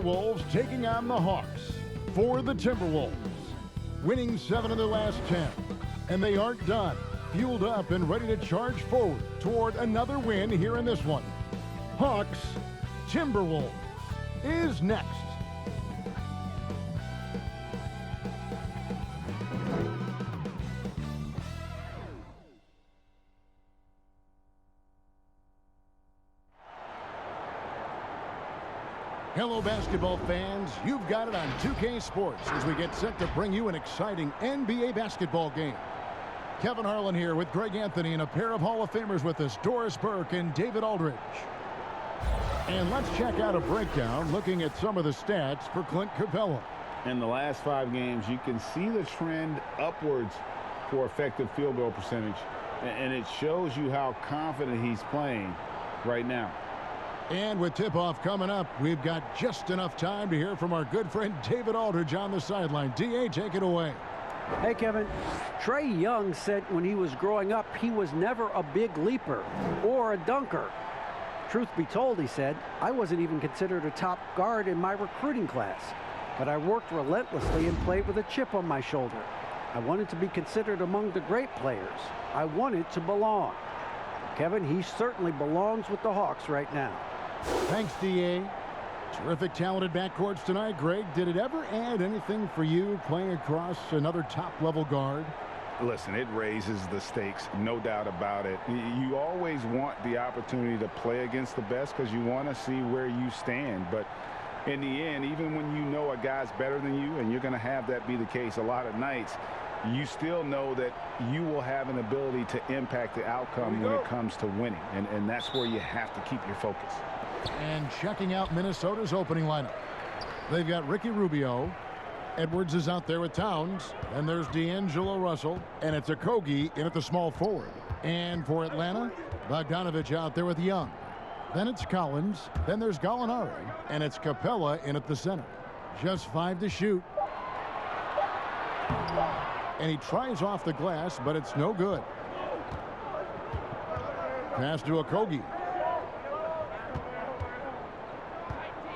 Timberwolves taking on the Hawks. For the Timberwolves, winning 7 of their last 10. And they aren't done. Fueled up and ready to charge forward toward another win here in this one. Hawks, Timberwolves is next. Hello, basketball fans. You've got it on 2K Sports as we get set to bring you an exciting NBA basketball game. Kevin Harlan here with Greg Anthony and a pair of Hall of Famers with us, Doris Burke and David Aldridge. And let's check out a breakdown looking at some of the stats for Clint Capella. In the last 5 games, you can see the trend upwards for effective field goal percentage. And it shows you how confident he's playing right now. And with tip-off coming up, we've got just enough time to hear from our good friend David Aldridge on the sideline. D.A., take it away. Hey, Kevin. Trae Young said when he was growing up, he was never a big leaper or a dunker. Truth be told, he said, I wasn't even considered a top guard in my recruiting class. But I worked relentlessly and played with a chip on my shoulder. I wanted to be considered among the great players. I wanted to belong. Kevin, he certainly belongs with the Hawks right now. Thanks, D.A. Terrific talented backcourts tonight. Greg, did it ever add anything for you playing across another top-level guard? Listen, it raises the stakes, no doubt about it. You always want the opportunity to play against the best because you want to see where you stand. But in the end, even when you know a guy's better than you, and you're going to have that be the case a lot of nights, you still know that you will have an ability to impact the outcome when it comes to winning. And that's where you have to keep your focus. And checking out Minnesota's opening lineup. They've got Ricky Rubio. Edwards is out there with Towns. And there's D'Angelo Russell. And it's Okogie in at the small forward. And for Atlanta, Bogdanovich out there with Young. Then it's Collins. Then there's Gallinari. And it's Capella in at the center. Just 5 to shoot. And he tries off the glass, but it's no good. Pass to Okogie.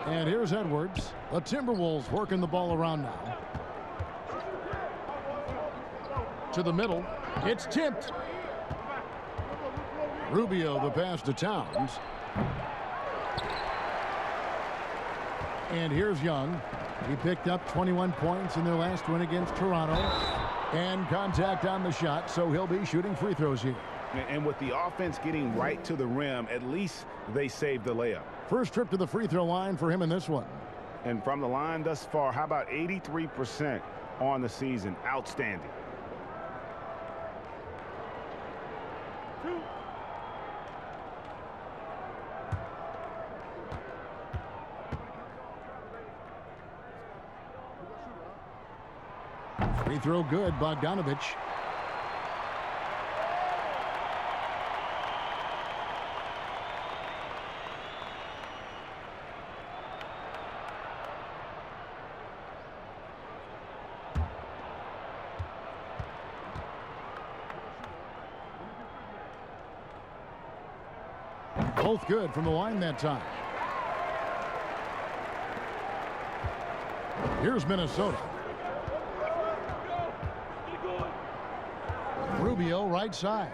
And here's Edwards. The Timberwolves working the ball around now. To the middle. It's tipped. Rubio the pass to Towns. And here's Young. He picked up 21 points in their last win against Toronto. And contact on the shot, so he'll be shooting free throws here. And with the offense getting right to the rim, at least they saved the layup. First trip to the free throw line for him in this one. And from the line thus far, how about 83% on the season? Outstanding. Free throw good, Bogdanovich. Both good from the line that time. Here's Minnesota. Rubio right side.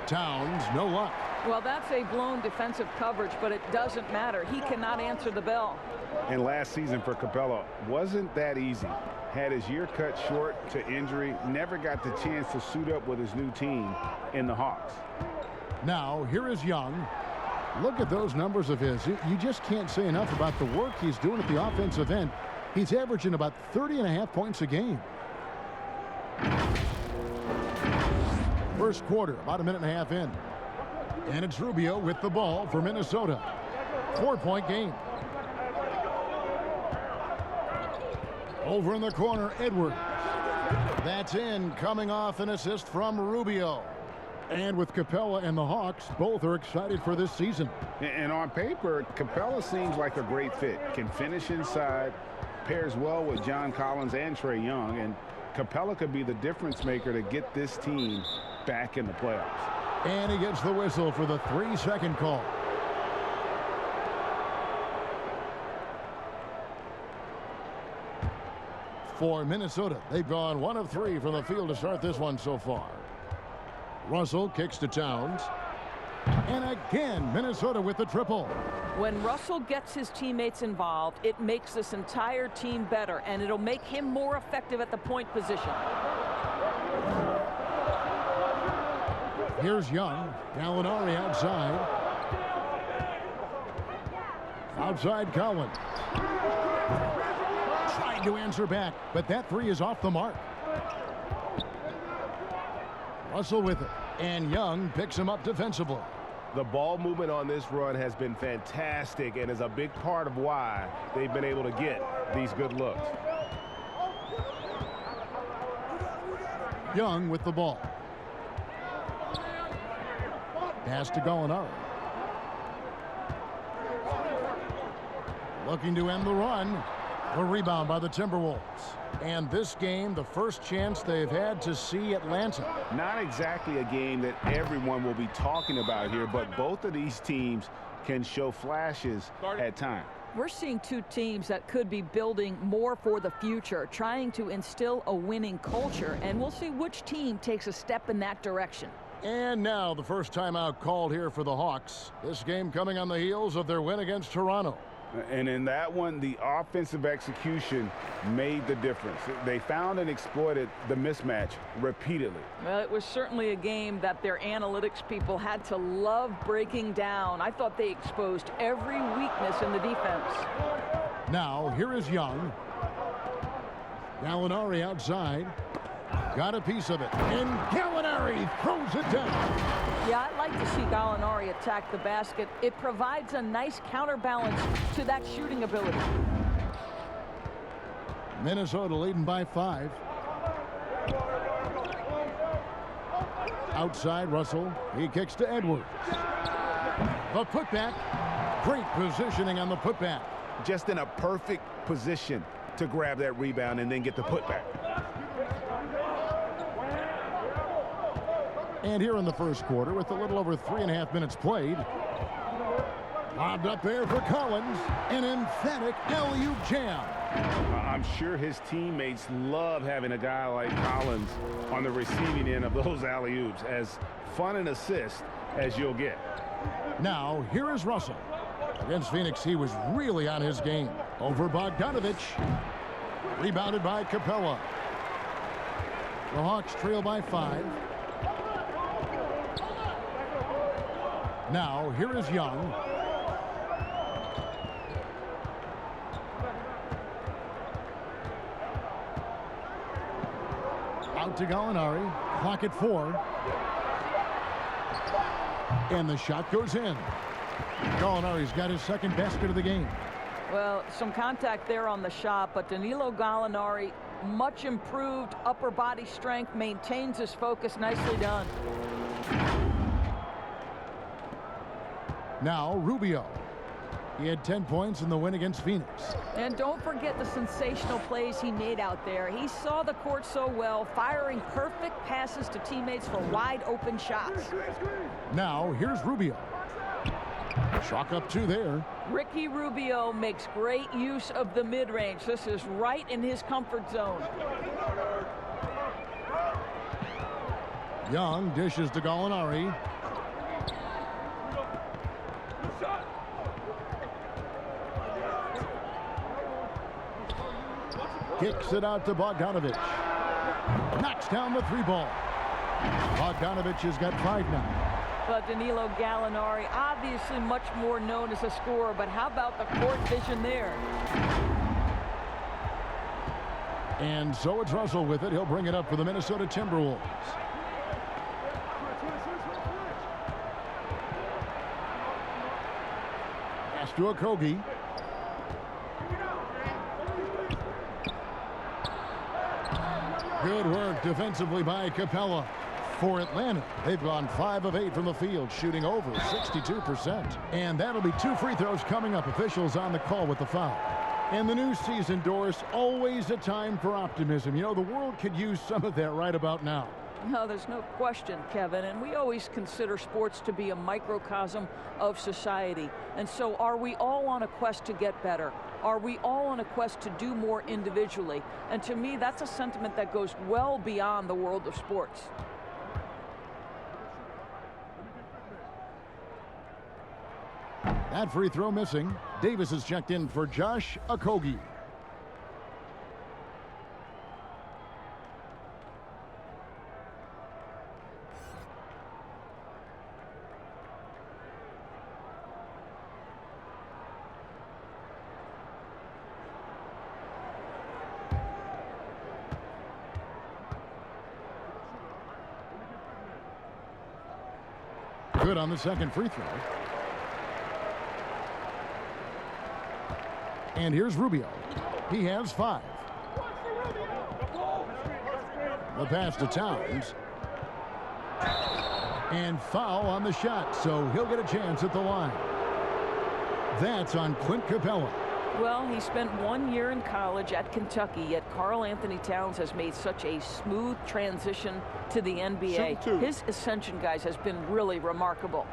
Towns, no luck. Well, that's a blown defensive coverage, but it doesn't matter. He cannot answer the bell. And last season for Capella wasn't that easy. Had his year cut short to injury, never got the chance to suit up with his new team in the Hawks. Now, here is Young. Look at those numbers of his. You just can't say enough about the work he's doing at the offensive end. He's averaging about 30.5 points a game. First quarter, about a minute and a half in. And it's Rubio with the ball for Minnesota. 4-point game. Over in the corner, Edwards. That's in, coming off an assist from Rubio. And with Capella and the Hawks, both are excited for this season. And on paper, Capella seems like a great fit. Can finish inside, pairs well with John Collins and Trae Young, and Capella could be the difference maker to get this team back in the playoffs. And he gets the whistle for the 3-second call. for Minnesota. They've gone 1 of 3 from the field to start this one so far. Russell kicks to Towns. And again, Minnesota with the triple. When Russell gets his teammates involved, it makes this entire team better, and it'll make him more effective at the point position. Here's Young. Gallinari outside. Outside Collins. Trying to answer back, but that three is off the mark. Russell with it. And Young picks him up defensively. The ball movement on this run has been fantastic and is a big part of why they've been able to get these good looks. Young with the ball. Pass to Gallinari. Looking to end the run. The rebound by the Timberwolves. And this game, the first chance they've had to see Atlanta. Not exactly a game that everyone will be talking about here, but both of these teams can show flashes at times. We're seeing two teams that could be building more for the future, trying to instill a winning culture, and we'll see which team takes a step in that direction. And now the first timeout called here for the Hawks. This game coming on the heels of their win against Toronto. And in that one, the offensive execution made the difference. They found and exploited the mismatch repeatedly. Well, it was certainly a game that their analytics people had to love breaking down. I thought they exposed every weakness in the defense. Now, here is Young. Gallinari outside. Got a piece of it. And Gallinari throws it down. Yeah, I'd like to see Gallinari attack the basket. It provides a nice counterbalance to that shooting ability. Minnesota leading by 5. Outside Russell. He kicks to Edwards. The putback. Great positioning on the putback. Just in a perfect position to grab that rebound and then get the putback. And here in the first quarter, with a little over 3.5 minutes played, lobbed up there for Collins, an emphatic alley-oop jam. I'm sure his teammates love having a guy like Collins on the receiving end of those alley-oops. As fun an assist as you'll get. Now, here is Russell. Against Phoenix, he was really on his game. Over Bogdanovich. Rebounded by Capella. The Hawks trail by 5. Now, here is Young. Out to Gallinari. Clock at 4. And the shot goes in. Gallinari's got his second basket of the game. Well, some contact there on the shot, but Danilo Gallinari, much improved upper body strength, maintains his focus. Nicely done. Now, Rubio. He had 10 points in the win against Phoenix. And don't forget the sensational plays he made out there. He saw the court so well, firing perfect passes to teammates for wide open shots. Now, here's Rubio. Chalk up 2 there. Ricky Rubio makes great use of the mid-range. This is right in his comfort zone. Young dishes to Gallinari. Kicks it out to Bogdanovich. Knocks down the 3 ball. Bogdanovich has got 5 now. But Danilo Gallinari, obviously much more known as a scorer, but how about the court vision there? And so it's Russell with it. He'll bring it up for the Minnesota Timberwolves. Pass to Okogie. Good work defensively by Capella. For Atlanta, they've gone 5 of 8 from the field, shooting over 62%. And that'll be 2 free throws coming up. Officials on the call with the foul. And the new season, Doris, always a time for optimism. You know, the world could use some of that right about now. No, there's no question, Kevin, and we always consider sports to be a microcosm of society. And so are we all on a quest to get better? Are we all on a quest to do more individually? And to me, that's a sentiment that goes well beyond the world of sports. That free throw missing. Davis is checked in for Josh Okogie. Good on the second free throw. And here's Rubio. He has 5. The pass to Towns. And foul on the shot, so he'll get a chance at the line. That's on Clint Capella. Well, he spent 1 year in college at Kentucky, yet Karl Anthony Towns has made such a smooth transition to the NBA. His ascension, guys, has been really remarkable.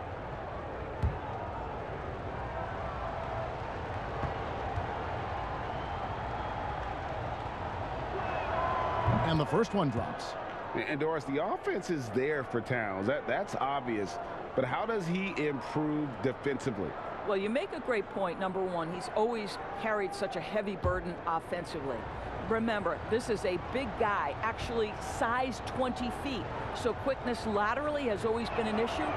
And the first one drops. And Doris, the offense is there for Towns. That's obvious. But how does he improve defensively? Well, you make a great point. Number one, he's always carried such a heavy burden offensively. Remember, this is a big guy, actually size 20 feet. So quickness laterally has always been an issue.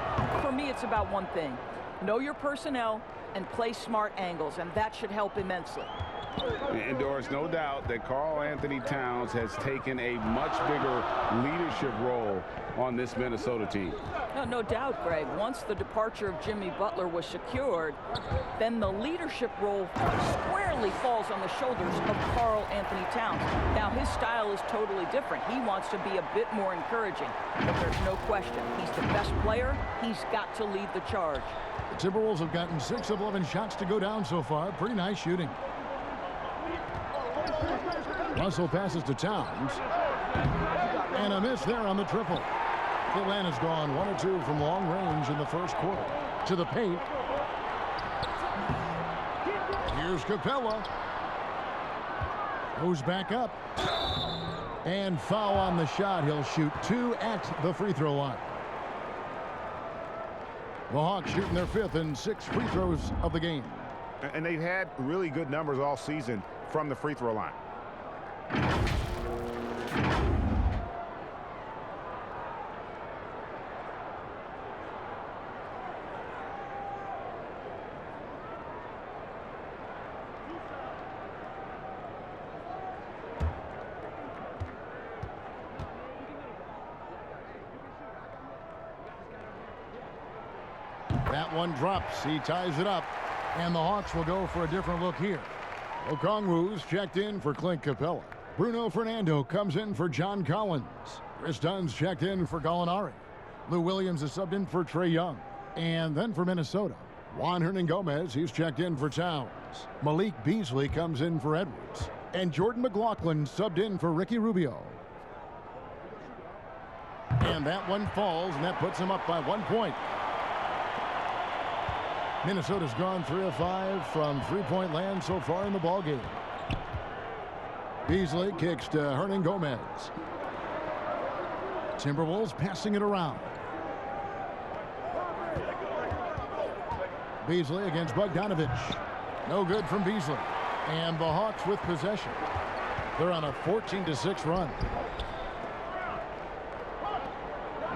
For me, it's about one thing. Know your personnel and play smart angles, and that should help immensely. And Doris, no doubt that Karl Anthony Towns has taken a much bigger leadership role on this Minnesota team. No doubt, Greg. Once the departure of Jimmy Butler was secured, then the leadership role squarely falls on the shoulders of Karl Anthony Towns. Now, his style is totally different. He wants to be a bit more encouraging, but there's no question. He's the best player. He's got to lead the charge. The Timberwolves have gotten 6 of 11 shots to go down so far. Pretty nice shooting. Russell passes to Towns. And a miss there on the triple. Atlanta's gone 1 or 2 from long range in the first quarter. To the paint. Here's Capella. Goes back up. And foul on the shot. He'll shoot 2 at the free throw line. The Hawks shooting their 5th and 6th free throws of the game. And they've had really good numbers all season from the free throw line. That one drops. He ties it up. And the Hawks will go for a different look here. Okongwu's checked in for Clint Capella. Bruno Fernando comes in for John Collins. Chris Dunn's checked in for Gallinari. Lou Williams is subbed in for Trae Young. And then for Minnesota, Juan Hernan-Gomez, he's checked in for Towns. Malik Beasley comes in for Edwards. And Jordan McLaughlin subbed in for Ricky Rubio. And that one falls, and that puts him up by 1 point. Minnesota's gone 3 of 5 from three-point land so far in the ballgame. Beasley kicks to Hernan-Gomez. Timberwolves passing it around. Beasley against Bogdanovich. No good from Beasley. And the Hawks with possession. They're on a 14-6 run.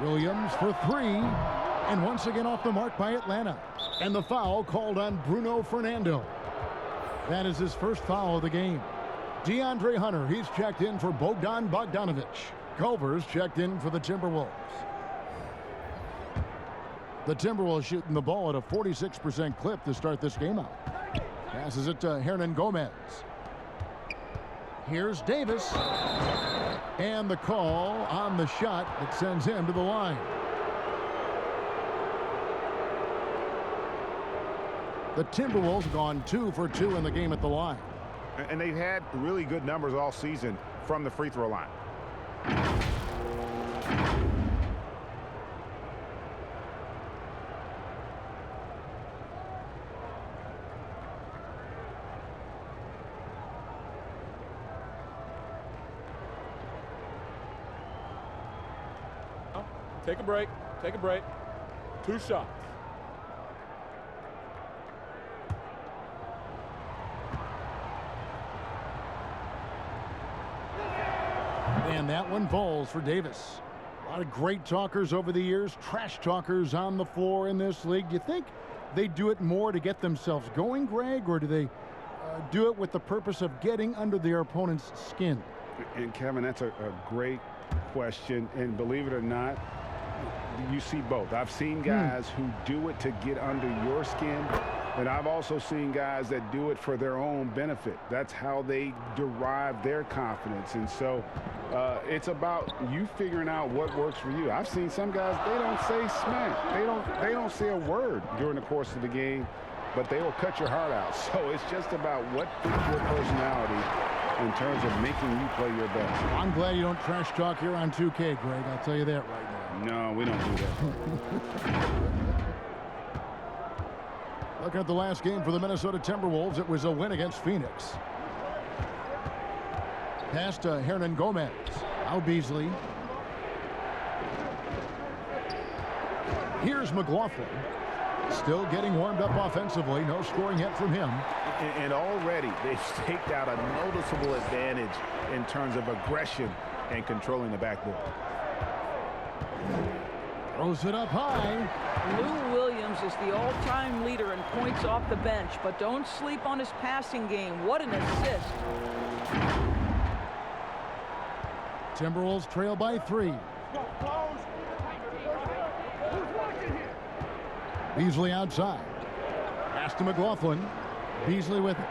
Williams for 3. And once again off the mark by Atlanta. And the foul called on Bruno Fernando. That is his first foul of the game. DeAndre Hunter, he's checked in for Bogdan Bogdanovich. Culver's checked in for the Timberwolves. The Timberwolves shooting the ball at a 46% clip to start this game out. Passes it to Hernan-Gomez. Here's Davis. And the call on the shot that sends him to the line. The Timberwolves have gone 2 for 2 in the game at the line. And they've had really good numbers all season from the free throw line. Take a break. Take a break. 2 shots. And that one falls for Davis. A lot of great talkers over the years, trash talkers on the floor in this league. Do you think they do it more to get themselves going, Greg, or do they do it with the purpose of getting under their opponent's skin? And Kevin, that's a great question. And believe it or not, you see both. I've seen guys who do it to get under your skin, and I've also seen guys that do it for their own benefit. That's how they derive their confidence. And so it's about you figuring out what works for you. I've seen some guys, they don't say smack. They don't say a word during the course of the game, but they will cut your heart out. So it's just about what fits your personality in terms of making you play your best. I'm glad you don't trash talk here on 2K, Greg. I'll tell you that right now. No, we don't do that. Looking at the last game for the Minnesota Timberwolves, it was a win against Phoenix. Pass to Hernan Gomez. Now Beasley. Here's McLaughlin. Still getting warmed up offensively. No scoring yet from him. And already they've staked out a noticeable advantage in terms of aggression and controlling the backboard. Throws it up high. Lou Williams is the all-time leader in points off the bench, but don't sleep on his passing game. What an assist. Timberwolves trail by 3. Beasley outside. Pass to McLaughlin. Beasley with it.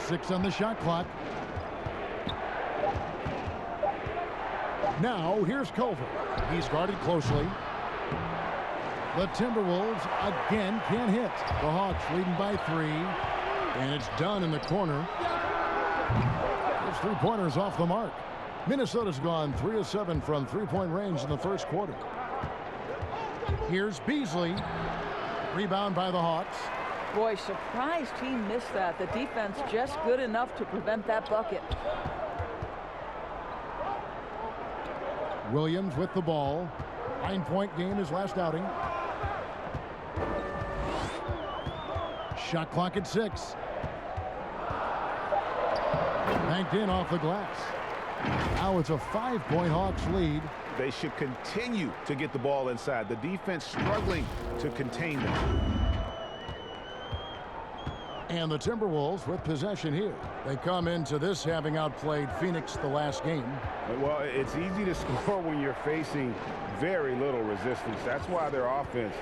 Six on the shot clock. Now here's Culver. He's guarded closely. The Timberwolves again can't hit. The Hawks leading by 3. And it's done in the corner. Those 3-pointers off the mark. Minnesota's gone 3 of 7 from 3-point range in the first quarter. Here's Beasley. Rebound by the Hawks. Boy, surprised he missed that. The defense just good enough to prevent that bucket. Williams with the ball. 9-point game his last outing. Shot clock at 6. Banked in off the glass. Now it's a 5-point Hawks lead. They should continue to get the ball inside. The defense struggling to contain them. And the Timberwolves with possession here. They come into this having outplayed Phoenix the last game. Well, it's easy to score when you're facing very little resistance. That's why their offense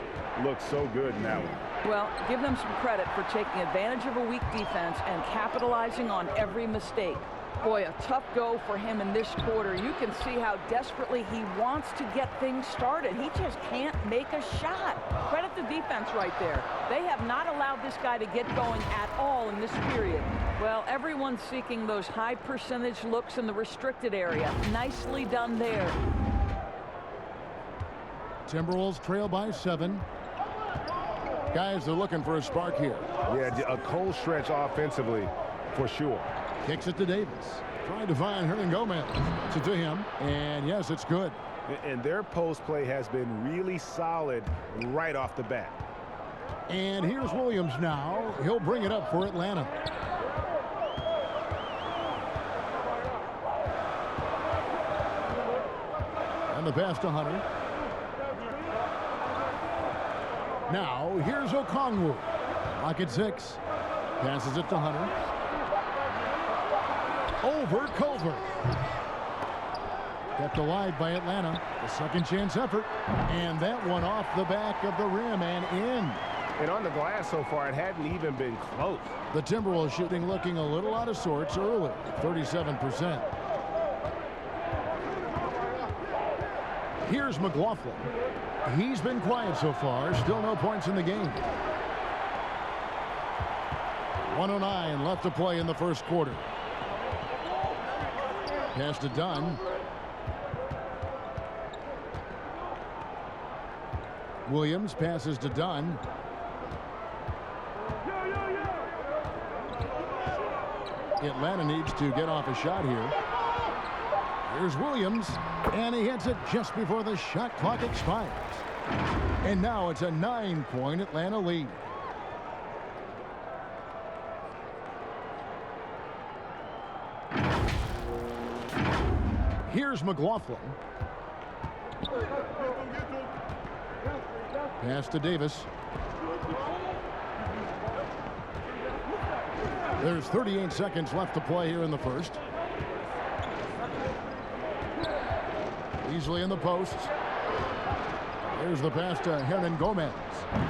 looks so good in that one. Well, give them some credit for taking advantage of a weak defense and capitalizing on every mistake. Boy, a tough go for him in this quarter. You can see how desperately he wants to get things started. He just can't make a shot. Credit the defense right there. They have not allowed this guy to get going at all in this period. Well, everyone's seeking those high percentage looks in the restricted area. Nicely done there. Timberwolves trail by 7. Guys are looking for a spark here. Yeah, a cold stretch offensively for sure. Kicks it to Davis. Trying to find Hernan Gomez. It's it to him. And yes, it's good. And their post play has been really solid right off the bat. And here's Williams now. He'll bring it up for Atlanta. And the pass to Hunter. Now here's Okongwu. Lock at 6. Passes it to Hunter. Over Culver. Kept alive by Atlanta. A second chance effort. And that one off the back of the rim and in. And on the glass so far, it hadn't even been close. The Timberwolves shooting looking a little out of sorts early. 37%. Here's McLaughlin. He's been quiet so far. Still no points in the game. 1:09 left to play in the first quarter. Pass to Dunn. Williams passes to Dunn. Atlanta needs to get off a shot here. Here's Williams, and he hits it just before the shot clock expires. And now it's a 9-point Atlanta lead. Here's McLaughlin. Pass to Davis. There's 38 seconds left to play here in the first. Easily in the posts. There's the pass to Hernan Gomez.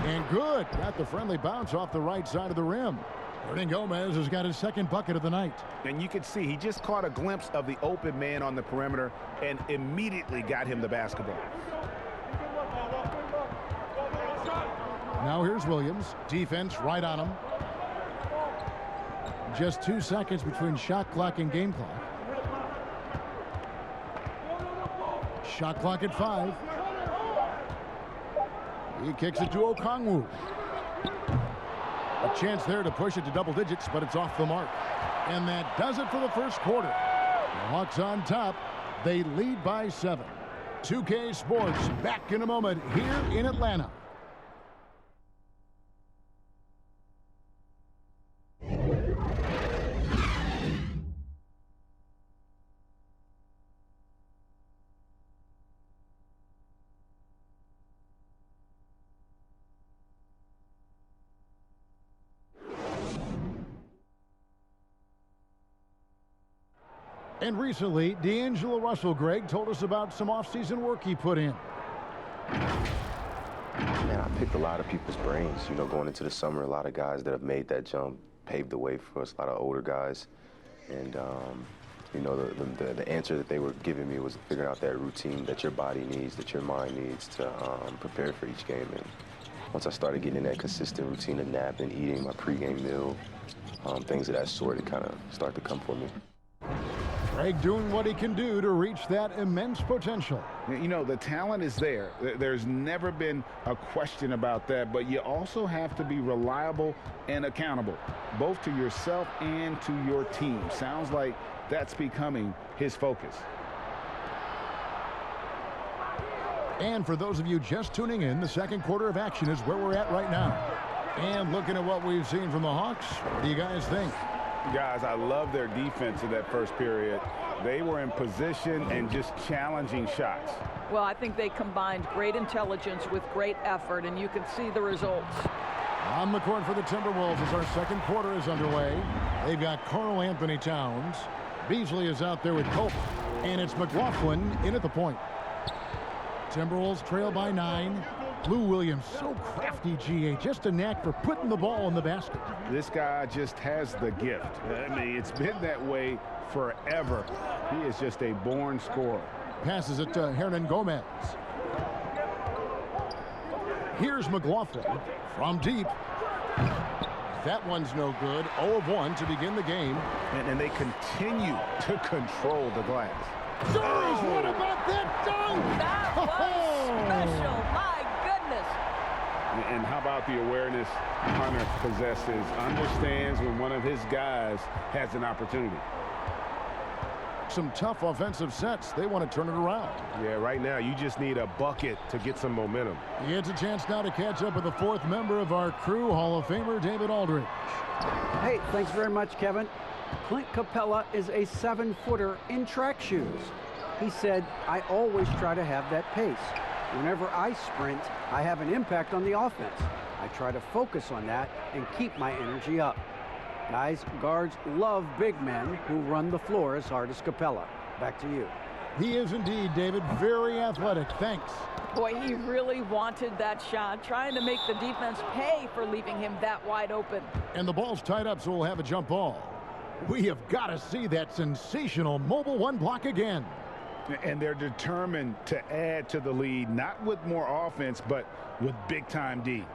And good. Got the friendly bounce off the right side of the rim. Hernan Gomez has got his second bucket of the night. And you can see he just caught a glimpse of the open man on the perimeter and immediately got him the basketball. Now here's Williams. Defense right on him. Just 2 seconds between shot clock and game clock. Shot clock at 5. He kicks it to Okongwu. A chance there to push it to double digits, but it's off the mark. And that does it for the first quarter. The Hawks on top. They lead by 7. 2K Sports back in a moment here in Atlanta. And recently, D'Angelo Russell, Greg, told us about some offseason work he put in. Man, I picked a lot of people's brains. You know, going into the summer, a lot of guys that have made that jump paved the way for us, a lot of older guys. And, you know, the answer that they were giving me was figuring out that routine that your body needs, that your mind needs to prepare for each game. And once I started getting in that consistent routine of napping, eating my pregame meal, things of that sort, it kind of started to come for me. Greg doing what he can do to reach that immense potential. You know, the talent is there. There's never been a question about that, but you also have to be reliable and accountable, both to yourself and to your team. Sounds like that's becoming his focus. And for those of you just tuning in, the second quarter of action is where we're at right now. And looking at what we've seen from the Hawks, what do you guys think? Guys, I love their defense in that first period. They were in position and just challenging shots. Well, I think they combined great intelligence with great effort, and you can see the results. On the court for the Timberwolves as our second quarter is underway. They've got Karl Anthony Towns. Beasley is out there with Cope. And it's McLaughlin in at the point. Timberwolves trail by 9. Lou Williams, so crafty, GA. Just a knack for putting the ball in the basket. This guy just has the gift. I mean, it's been that way forever. He is just a born scorer. Passes it to Hernan Gomez. Here's McLaughlin from deep. That one's no good. 0 of 1 to begin the game. And they continue to control the glass. Doris, what about that dunk? That was special. My goodness. And how about the awareness Hunter possesses, understands when one of his guys has an opportunity. Some tough offensive sets. They want to turn it around. Yeah, right now you just need a bucket to get some momentum. It's a chance now to catch up with the fourth member of our crew, Hall of Famer David Aldridge. Hey, thanks very much, Kevin. Clint Capella is a 7-footer in track shoes. He said, I always try to have that pace. Whenever I sprint, I have an impact on the offense. I try to focus on that and keep my energy up. Guys, guards love big men who run the floor as hard as Capella. Back to you. He is indeed, David, very athletic. Thanks. Boy, he really wanted that shot, trying to make the defense pay for leaving him that wide open. And the ball's tied up, so we'll have a jump ball. We have got to see that sensational mobile one block again. And they're determined to add to the lead, not with more offense, but with big-time D.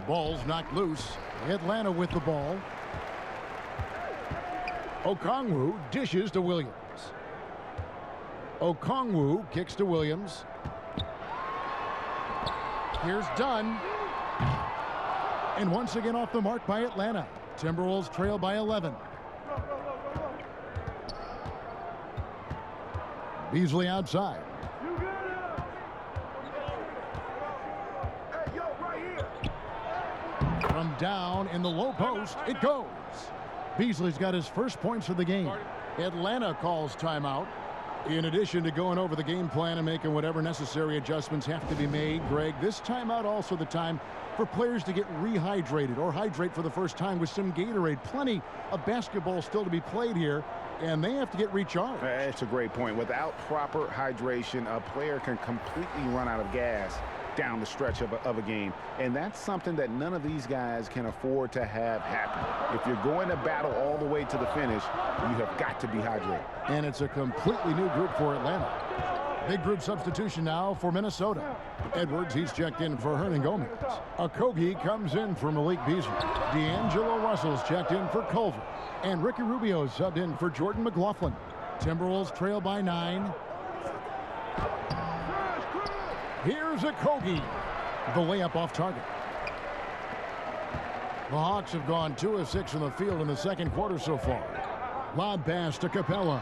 Ball's knocked loose. Atlanta with the ball. Okongwu dishes to Williams. Okongwu kicks to Williams. Here's Dunn. And once again off the mark by Atlanta. Timberwolves trail by 11. Beasley outside. From down in the low post, it goes. Beasley's got his first points of the game. Atlanta calls timeout. In addition to going over the game plan and making whatever necessary adjustments have to be made, Greg, this timeout also the time for players to get rehydrated or hydrate for the first time with some Gatorade. Plenty of basketball still to be played here, and they have to get recharged. That's a great point. Without proper hydration, a player can completely run out of gas down the stretch of a game, and that's something that none of these guys can afford to have happen. If you're going to battle all the way to the finish, you have got to be hydrated. And it's a completely new group for Atlanta. Big group substitution now for Minnesota. Edwards, he's checked in for Hernan Gomez. Okogie comes in for Malik Beasley. D'Angelo Russell's checked in for Culver. And Ricky Rubio subbed in for Jordan McLaughlin. Timberwolves trail by 9. Here's Okogie. The layup off target. The Hawks have gone 2 of 6 from the field in the second quarter so far. Lob pass to Capella.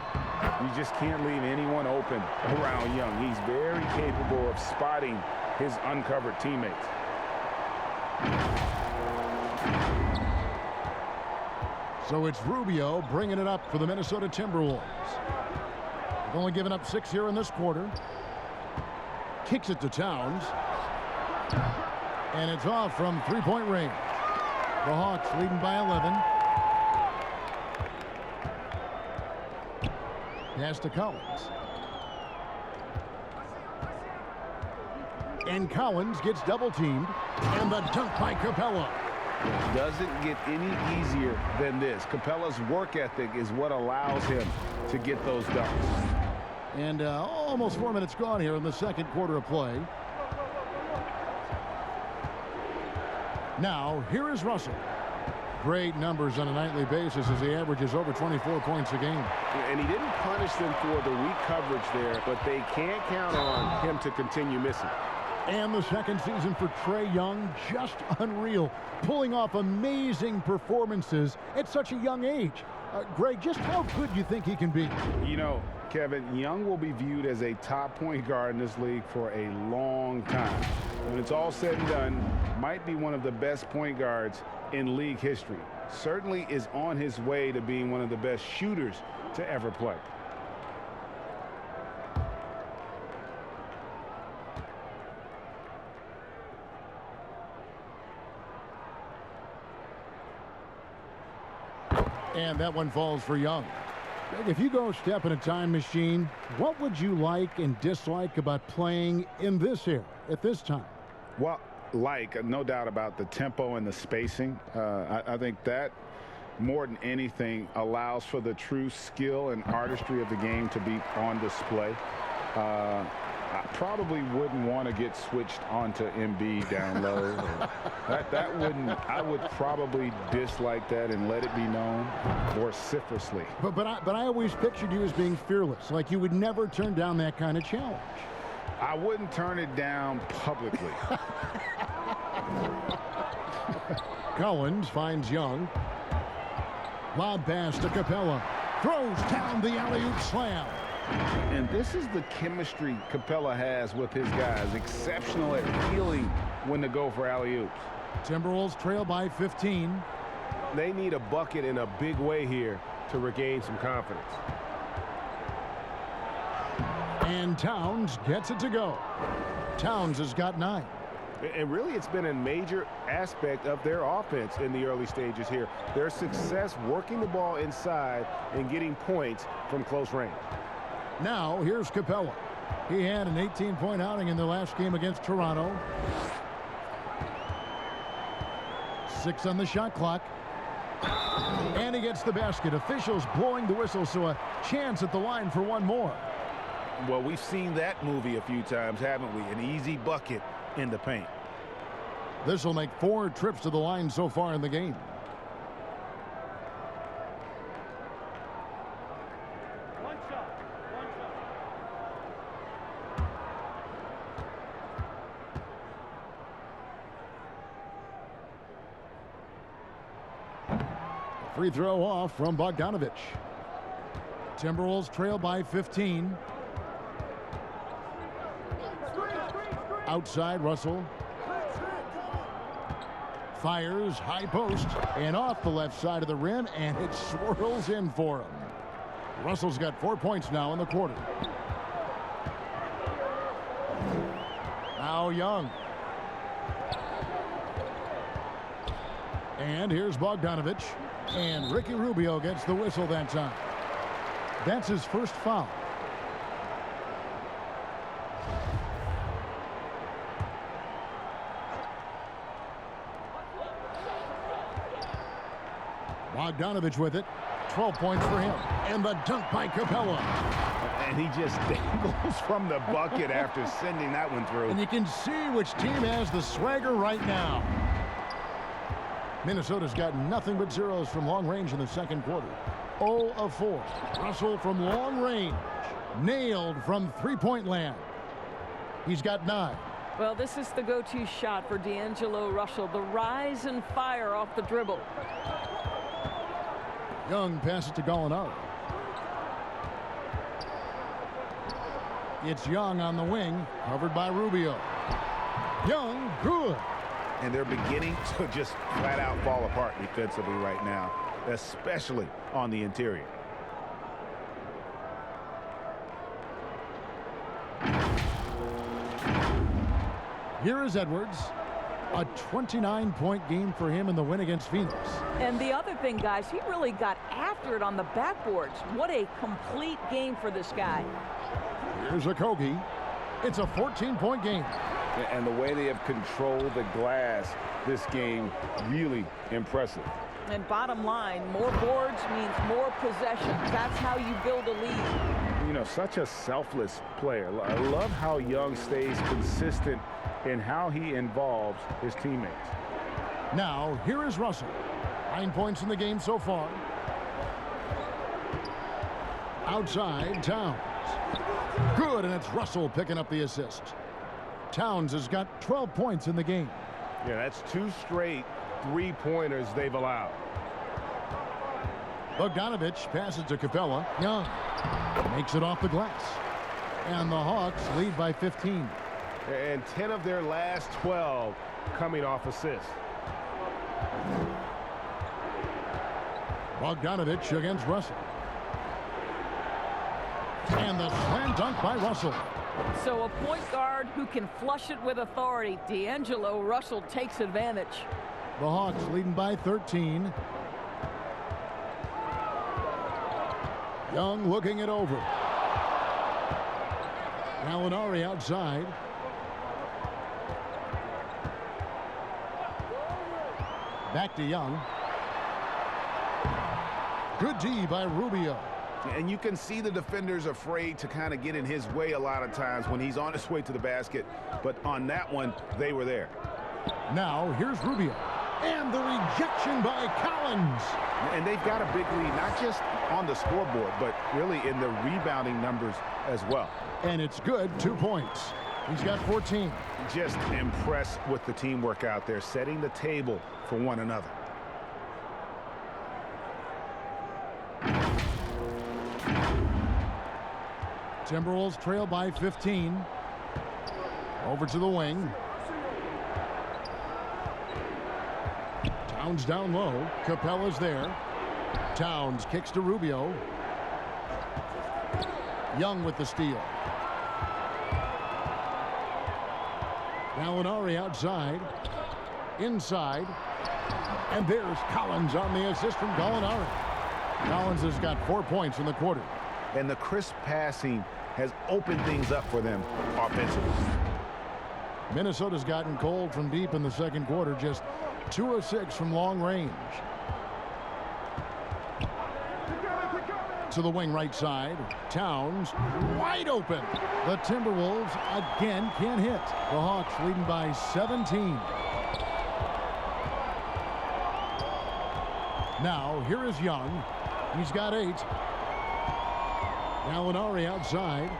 You just can't leave anyone open around Young. He's very capable of spotting his uncovered teammates. So it's Rubio bringing it up for the Minnesota Timberwolves. They've only given up 6 here in this quarter. Kicks it to Towns. And it's off from three-point range. The Hawks leading by 11. Pass to Collins. And Collins gets double-teamed. And the dunk by Capella. It doesn't get any easier than this. Capella's work ethic is what allows him to get those dunks. And almost 4 minutes gone here in the second quarter of play. Now, here is Russell. Great numbers on a nightly basis as he averages over 24 points a game. And he didn't punish them for the weak coverage there, but they can't count on him to continue missing. And the second season for Trae Young, just unreal. Pulling off amazing performances at such a young age. Greg, just how good do you think he can be? You know, Kevin, Young will be viewed as a top point guard in this league for a long time. When it's all said and done, might be one of the best point guards in league history. Certainly is on his way to being one of the best shooters to ever play. And that one falls for Young. If you go step in a time machine, what would you like and dislike about playing in this era at this time? Well, no doubt about the tempo and the spacing. I think that more than anything allows for the true skill and artistry of the game to be on display. I probably wouldn't want to get switched onto Embiid down low. that wouldn't. I would probably dislike that and let it be known vociferously. But I always pictured you as being fearless, like you would never turn down that kind of challenge. I wouldn't turn it down publicly. Collins finds Young. Lob pass to Capella. Throws down the alley-oop slam. And this is the chemistry Capella has with his guys. Exceptional at feeling when to go for alley-oops. Timberwolves trail by 15. They need a bucket in a big way here to regain some confidence. And Towns gets it to go. Towns has got 9. And really, it's been a major aspect of their offense in the early stages here. Their success working the ball inside and getting points from close range. Now, here's Capella. He had an 18-point outing in the last game against Toronto. 6 on the shot clock. And he gets the basket. Officials blowing the whistle, so a chance at the line for one more. Well, we've seen that movie a few times, haven't we? An easy bucket in the paint. This will make 4 trips to the line so far in the game. Free throw off from Bogdanovich. Timberwolves trail by 15. Outside, Russell. Fires, high post, and off the left side of the rim, and it swirls in for him. Russell's got 4 points now in the quarter. Now Young. And here's Bogdanovich. And Ricky Rubio gets the whistle that time. That's his first foul. Bogdanovich with it. 12 points for him. And the dunk by Capella. And he just dangles from the bucket after sending that one through. And you can see which team has the swagger right now. Minnesota's got nothing but zeros from long range in the second quarter. 0 of 4. Russell from long range. Nailed from three-point land. He's got 9. Well, this is the go-to shot for D'Angelo Russell. The rise and fire off the dribble. Young passes to Gallinari. It's Young on the wing, covered by Rubio. Young, good. And they're beginning to just flat out fall apart defensively right now, especially on the interior. Here is Edwards. A 29-point game for him in the win against Phoenix. And the other thing, guys, he really got after it on the backboards. What a complete game for this guy. Here's Okogie. It's a 14-point game. And the way they have controlled the glass this game, really impressive. And bottom line, more boards means more possession. That's how you build a lead. You know, such a selfless player. I love how Young stays consistent in how he involves his teammates. Now, here is Russell. 9 points in the game so far. Outside, Towns. Good, and it's Russell picking up the assist. Towns has got 12 points in the game. Yeah, that's 2 straight three-pointers they've allowed. Bogdanovich passes to Capella. Young makes it off the glass. And the Hawks lead by 15. And 10 of their last 12 coming off assists. Bogdanovich against Russell. And the slam dunk by Russell. So a point guard who can flush it with authority. D'Angelo Russell takes advantage. The Hawks leading by 13. Young looking it over. Gallinari outside. Back to Young. Good D by Rubio. And you can see the defenders afraid to kind of get in his way a lot of times when he's on his way to the basket. But on that one, they were there. Now, here's Rubio. And the rejection by Collins. And they've got a big lead, not just on the scoreboard, but really in the rebounding numbers as well. And it's good, 2 points. He's got 14. Just impressed with the teamwork out there, setting the table for one another. Timberwolves trail by 15. Over to the wing. Towns down low. Capella's there. Towns kicks to Rubio. Young with the steal. Gallinari outside. Inside. And there's Collins on the assist from Gallinari. Collins has got 4 points in the quarter. And the crisp passing has opened things up for them offensively. Minnesota's gotten cold from deep in the second quarter. Just 2 of 6 from long range. To the wing right side. Towns wide open. The Timberwolves again can't hit. The Hawks leading by 17. Now, here is Young. He's got 8. Gallinari outside.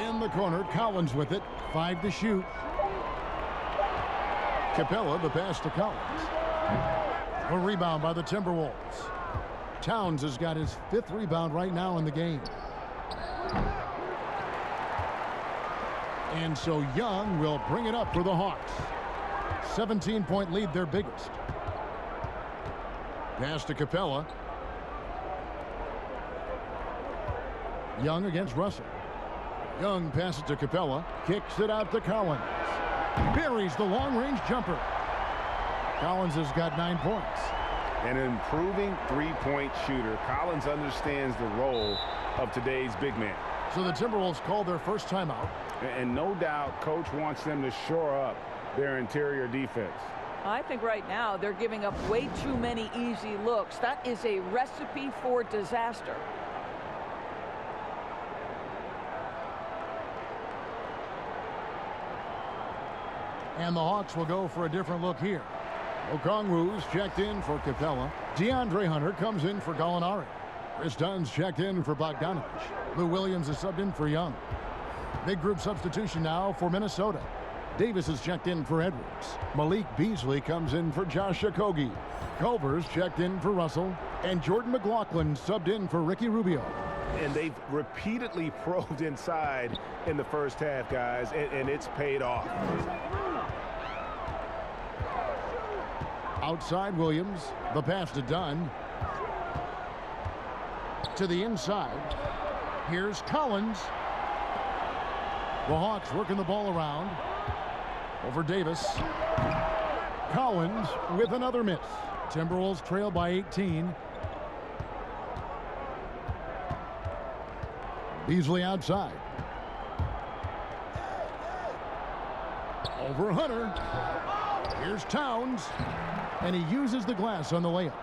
In the corner, Collins with it. 5 to shoot. Capella, the pass to Collins. A rebound by the Timberwolves. Towns has got his 5th rebound right now in the game. And so Young will bring it up for the Hawks. 17-point lead, their biggest. Pass to Capella. Young against Russell. Young passes to Capella. Kicks it out to Collins. Buries the long-range jumper. Collins has got 9 points. An improving three-point shooter. Collins understands the role of today's big man. So the Timberwolves call their first timeout. And no doubt, coach wants them to shore up their interior defense. I think right now they're giving up way too many easy looks. That is a recipe for disaster. And the Hawks will go for a different look here. Okongwu's checked in for Capella. DeAndre Hunter comes in for Gallinari. Chris Dunn's checked in for Bogdanovich. Lou Williams is subbed in for Young. Big group substitution now for Minnesota. Davis is checked in for Edwards. Malik Beasley comes in for Josh Okogie. Culver's checked in for Russell. And Jordan McLaughlin subbed in for Ricky Rubio. And they've repeatedly probed inside in the first half, guys, and it's paid off. Outside Williams. The pass to Dunn. To the inside. Here's Collins. The Hawks working the ball around. Over Davis. Collins with another miss. Timberwolves trail by 18. Beasley outside. Over Hunter. Here's Towns. And he uses the glass on the layup.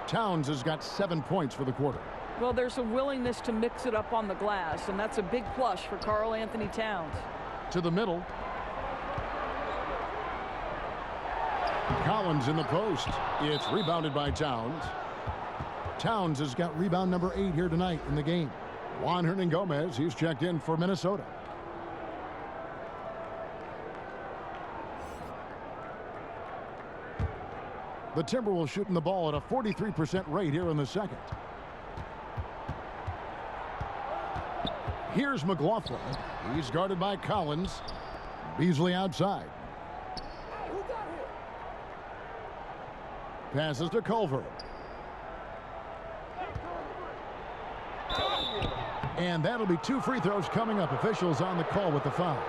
Towns has got 7 points for the quarter. Well, there's a willingness to mix it up on the glass, and that's a big plus for Karl Anthony Towns. To the middle. Collins in the post. It's rebounded by Towns. Towns has got rebound number 8 here tonight in the game. Juan Hernangomez, he's checked in for Minnesota. The Timberwolves shooting the ball at a 43% rate here in the second. Here's McLaughlin. He's guarded by Collins. Beasley outside. Passes to Culver. And that'll be 2 free throws coming up. Officials on the call with the foul.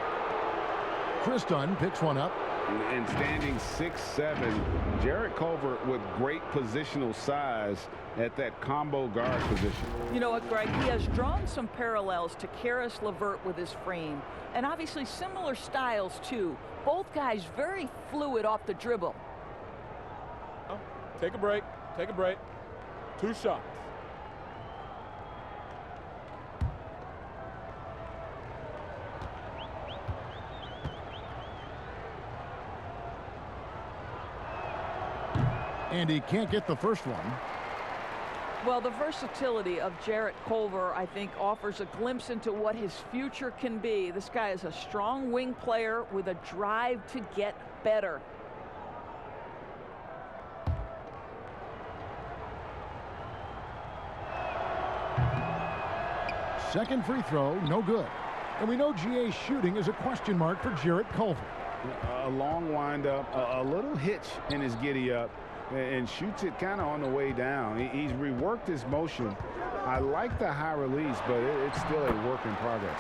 Chris Dunn picks one up. And standing 6'7", Jarrett Culver with great positional size at that combo guard position. You know what, Greg? He has drawn some parallels to Karis LeVert with his frame. And obviously similar styles, too. Both guys very fluid off the dribble. Take a break. Take a break. 2 shots. And he can't get the first one. Well, the versatility of Jarrett Culver, I think, offers a glimpse into what his future can be. This guy is a strong wing player with a drive to get better. Second free throw, no good. And we know GA's shooting is a question mark for Jarrett Culver. A long windup, a little hitch in his giddy up, and shoots it kind of on the way down. He's reworked his motion. I like the high release, but it's still a work in progress.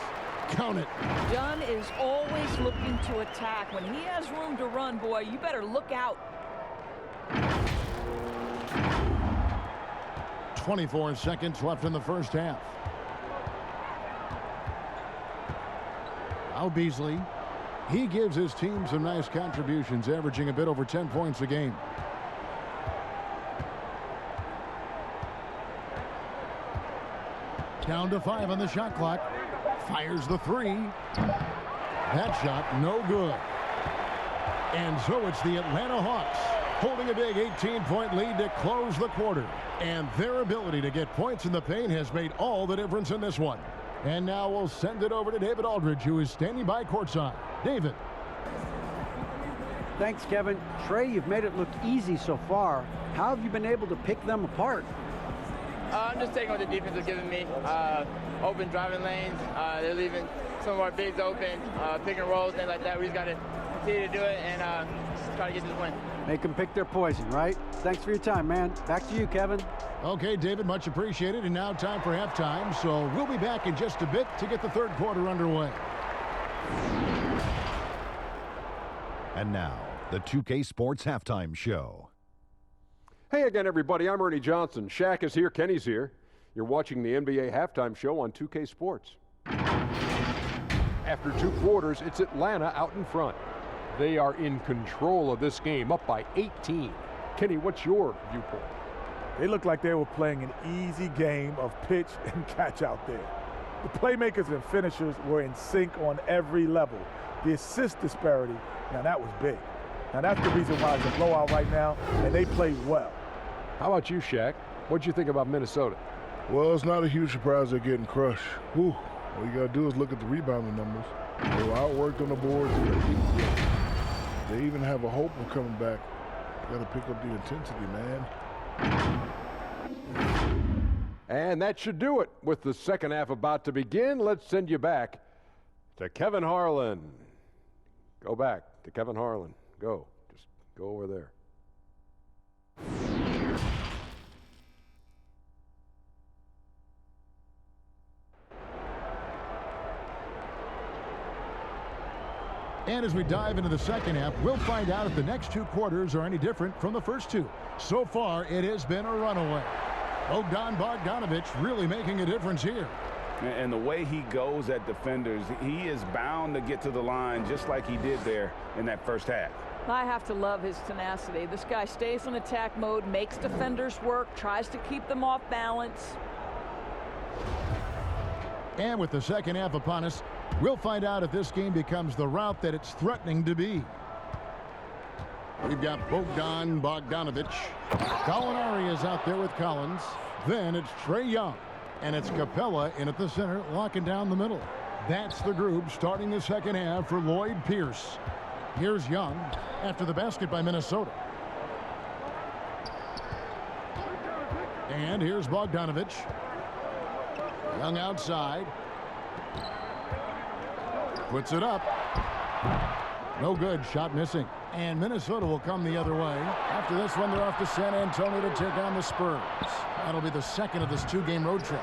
Count it. Dunn is always looking to attack. When he has room to run, boy, you better look out. 24 seconds left in the first half. Now Beasley. He gives his team some nice contributions, averaging a bit over 10 points a game. Down to 5 on the shot clock. Fires the 3. That shot no good. And so it's the Atlanta Hawks holding a big 18-point lead to close the quarter. And their ability to get points in the paint has made all the difference in this one. And now we'll send it over to David Aldridge, who is standing by courtside. David. Thanks, Kevin. Trey, you've made it look easy so far. How have you been able to pick them apart? I'm just taking what the defense is giving me. Open driving lanes. They're leaving some of our bigs open, pick and rolls, things like that. We just got to continue to do it and try to get this win. Make them pick their poison, right? Thanks for your time, man. Back to you, Kevin. Okay, David, much appreciated. And now time for halftime. So we'll be back in just a bit to get the third quarter underway. And now, the 2K Sports Halftime Show. Hey again, everybody. I'm Ernie Johnson. Shaq is here. Kenny's here. You're watching the NBA Halftime Show on 2K Sports. After 2 quarters, it's Atlanta out in front. They are in control of this game, up by 18. Kenny, what's your viewpoint? They looked like they were playing an easy game of pitch and catch out there. The playmakers and finishers were in sync on every level. The assist disparity, now that was big. Now that's the reason why it's a blowout right now, and they played well. How about you, Shaq? What'd you think about Minnesota? Well, it's not a huge surprise they're getting crushed. Whew. All you got to do is look at the rebounding numbers. They were outworked on the boards. They even have a hope of coming back. Got to pick up the intensity, man. And that should do it. With the second half about to begin, let's send you back to Kevin Harlan. Go back to Kevin Harlan. Go. Just go over there. And as we dive into the second half, we'll find out if the next 2 quarters are any different from the first 2. So far, it has been a runaway. Bogdanovich really making a difference here. And the way he goes at defenders, he is bound to get to the line just like he did there in that first half. I have to love his tenacity. This guy stays in attack mode, makes defenders work, tries to keep them off balance. And with the second half upon us, we'll find out if this game becomes the route that it's threatening to be. We've got Bogdanovich. Gallinari is out there with Collins. Then it's Trey Young. And it's Capella in at the center, locking down the middle. That's the group starting the second half for Lloyd Pierce. Here's Young after the basket by Minnesota. And here's Bogdanovich. Young outside. Puts it up. No good. Shot missing. And Minnesota will come the other way. After this one, they're off to San Antonio to take on the Spurs. That'll be the second of this 2-game road trip.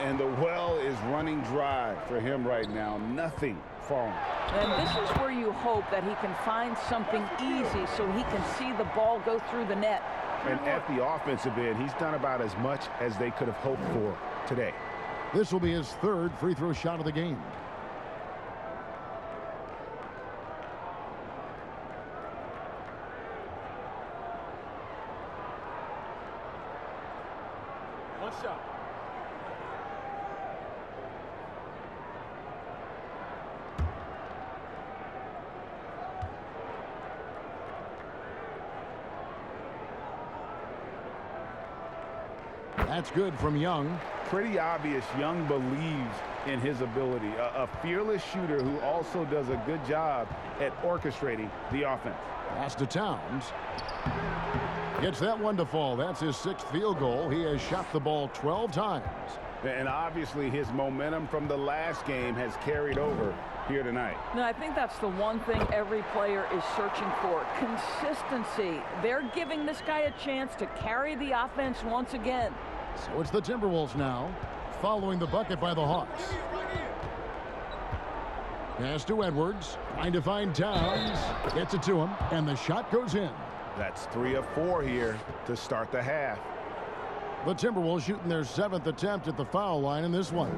And the well is running dry for him right now. Nothing falling. And this is where you hope that he can find something easy so he can see the ball go through the net. And at the offensive end, he's done about as much as they could have hoped for today. This will be his 3rd free throw shot of the game. One shot. That's good from Young. Pretty obvious Young believes in his ability. A fearless shooter who also does a good job at orchestrating the offense. Pass to Towns. Gets that one to fall. That's his 6th field goal. He has shot the ball 12 times. And obviously his momentum from the last game has carried over here tonight. No, I think that's the one thing every player is searching for. Consistency. They're giving this guy a chance to carry the offense once again. So it's the Timberwolves now, following the bucket by the Hawks. Pass to Edwards, trying to find Towns. Gets it to him, and the shot goes in. That's 3 of 4 here to start the half. The Timberwolves shooting their 7th attempt at the foul line in this one.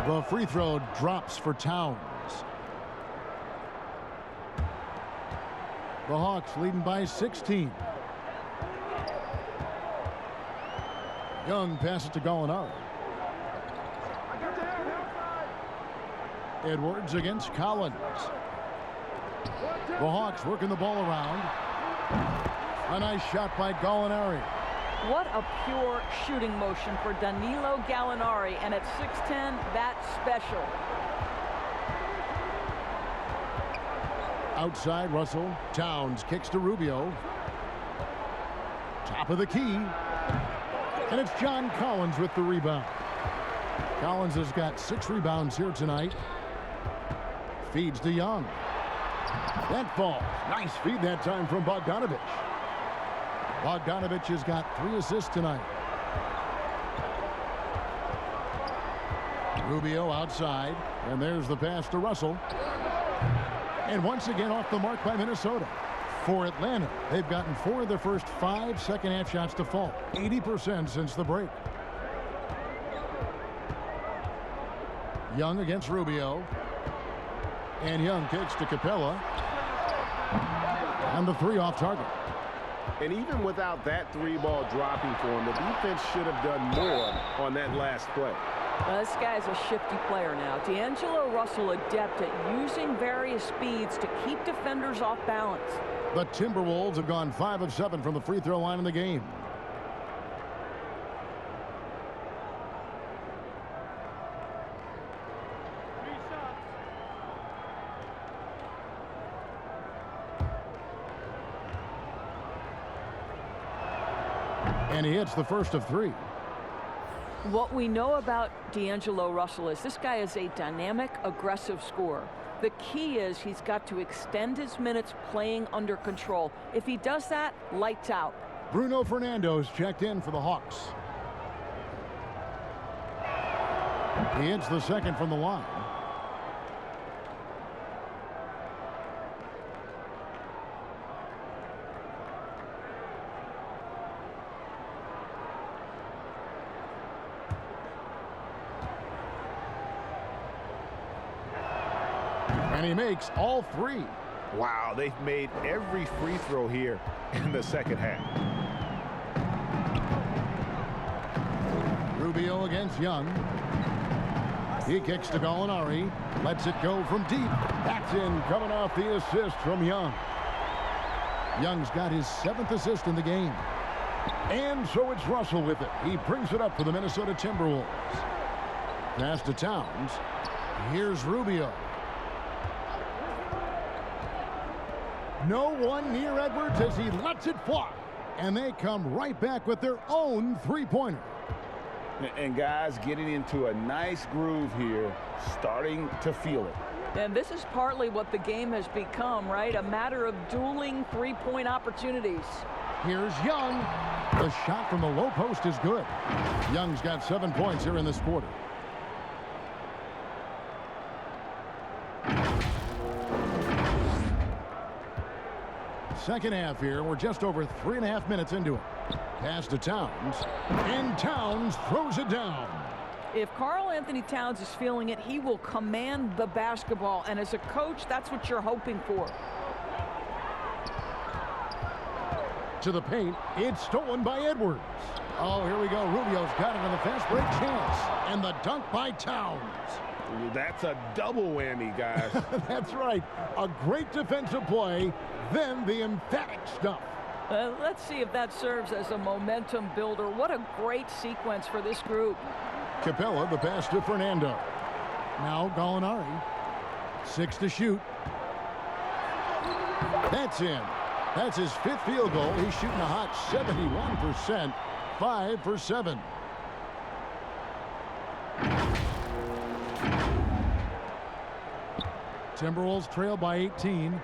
The free throw drops for Towns. The Hawks leading by 16. Young passes to Gallinari. Edwards against Collins. The Hawks working the ball around. A nice shot by Gallinari. What a pure shooting motion for Danilo Gallinari, and at 6'10", that's special. Outside Russell. Towns kicks to Rubio. Top of the key. And it's John Collins with the rebound. Collins has got 6 rebounds here tonight. Feeds to Young. That falls. Nice feed that time from Bogdanovich. Bogdanovich has got 3 assists tonight. Rubio outside. And there's the pass to Russell. And once again off the mark by Minnesota. For Atlanta, they've gotten 4 of their first 5 second-half shots to fall. 80% since the break. Young against Rubio. And Young kicks to Capella. And the 3 off target. And even without that 3-ball dropping for him, the defense should have done more on that last play. This guy's a shifty player now. D'Angelo Russell adept at using various speeds to keep defenders off balance. The Timberwolves have gone 5 of 7 from the free throw line in the game. And he hits the first of 3. What we know about D'Angelo Russell is this guy is a dynamic, aggressive scorer. The key is he's got to extend his minutes playing under control. If he does that, lights out. Bruno Fernando's checked in for the Hawks. He hits the second from the line. And he makes all 3. Wow, they've made every free throw here in the second half. Rubio against Young. He kicks to Gallinari. Lets it go from deep. That's in, coming off the assist from Young. Young's got his 7th assist in the game. And so it's Russell with it. He brings it up for the Minnesota Timberwolves. Pass to Towns. Here's Rubio. No one near Edwards as he lets it fly. And they come right back with their own 3-pointer. And guys getting into a nice groove here, starting to feel it. And this is partly what the game has become, right? A matter of dueling 3-point opportunities. Here's Young. The shot from the low post is good. Young's got 7 points here in this quarter. Second half here. We're just over 3.5 minutes into it. Pass to Towns. And Towns throws it down. If Karl Anthony Towns is feeling it, he will command the basketball. And as a coach, that's what you're hoping for. To the paint. It's stolen by Edwards. Oh, here we go. Rubio's got it on the fast break chance. And the dunk by Towns. That's a double whammy, guys. That's right. A great defensive play, then the emphatic stuff. Let's see if that serves as a momentum builder. What a great sequence for this group. Capella, the pass to Fernando. Now Gallinari. 6 to shoot. That's in. That's his 5th field goal. He's shooting a hot 71%. 5 for 7. Timberwolves trail by 18.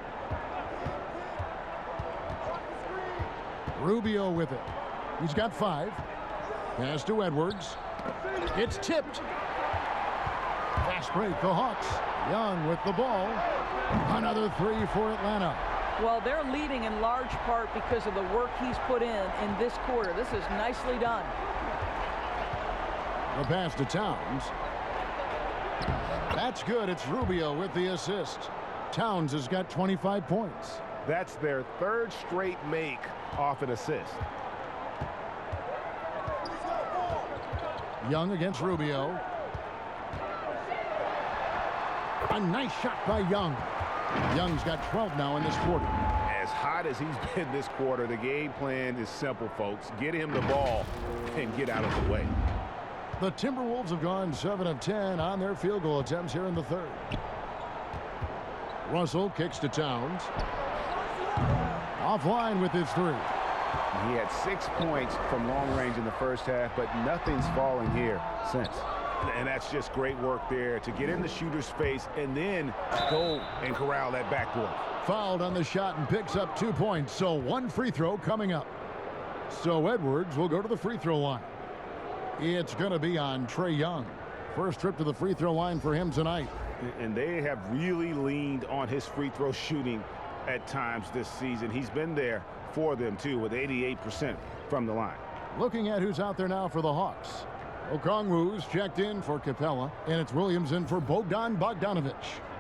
Rubio with it. He's got 5. Pass to Edwards. It's tipped. Fast break, the Hawks. Young with the ball. Another 3 for Atlanta. Well, they're leading in large part because of the work he's put in this quarter. This is nicely done. The pass to Towns. That's good. It's Rubio with the assist. Towns has got 25 points. That's their third straight make off an assist. Young against Rubio. A nice shot by Young. Young's got 12 now in this quarter. As hot as he's been this quarter, the game plan is simple, folks. Get him the ball and get out of the way. The Timberwolves have gone 7 of 10 on their field goal attempts here in the third. Russell kicks to Towns. Offline with his three. He had 6 points from long range in the first half, but nothing's falling here since. And that's just great work there to get in the shooter's face and then go and corral that backboard. Fouled on the shot and picks up 2 points, so 1 free throw coming up. So Edwards will go to the free throw line. It's going to be on Trae Young. First trip to the free throw line for him tonight. And they have really leaned on his free throw shooting at times this season. He's been there for them, too, with 88% from the line. Looking at who's out there now for the Hawks. Okongwu's checked in for Capella, and it's Williams in for Bogdan Bogdanovic.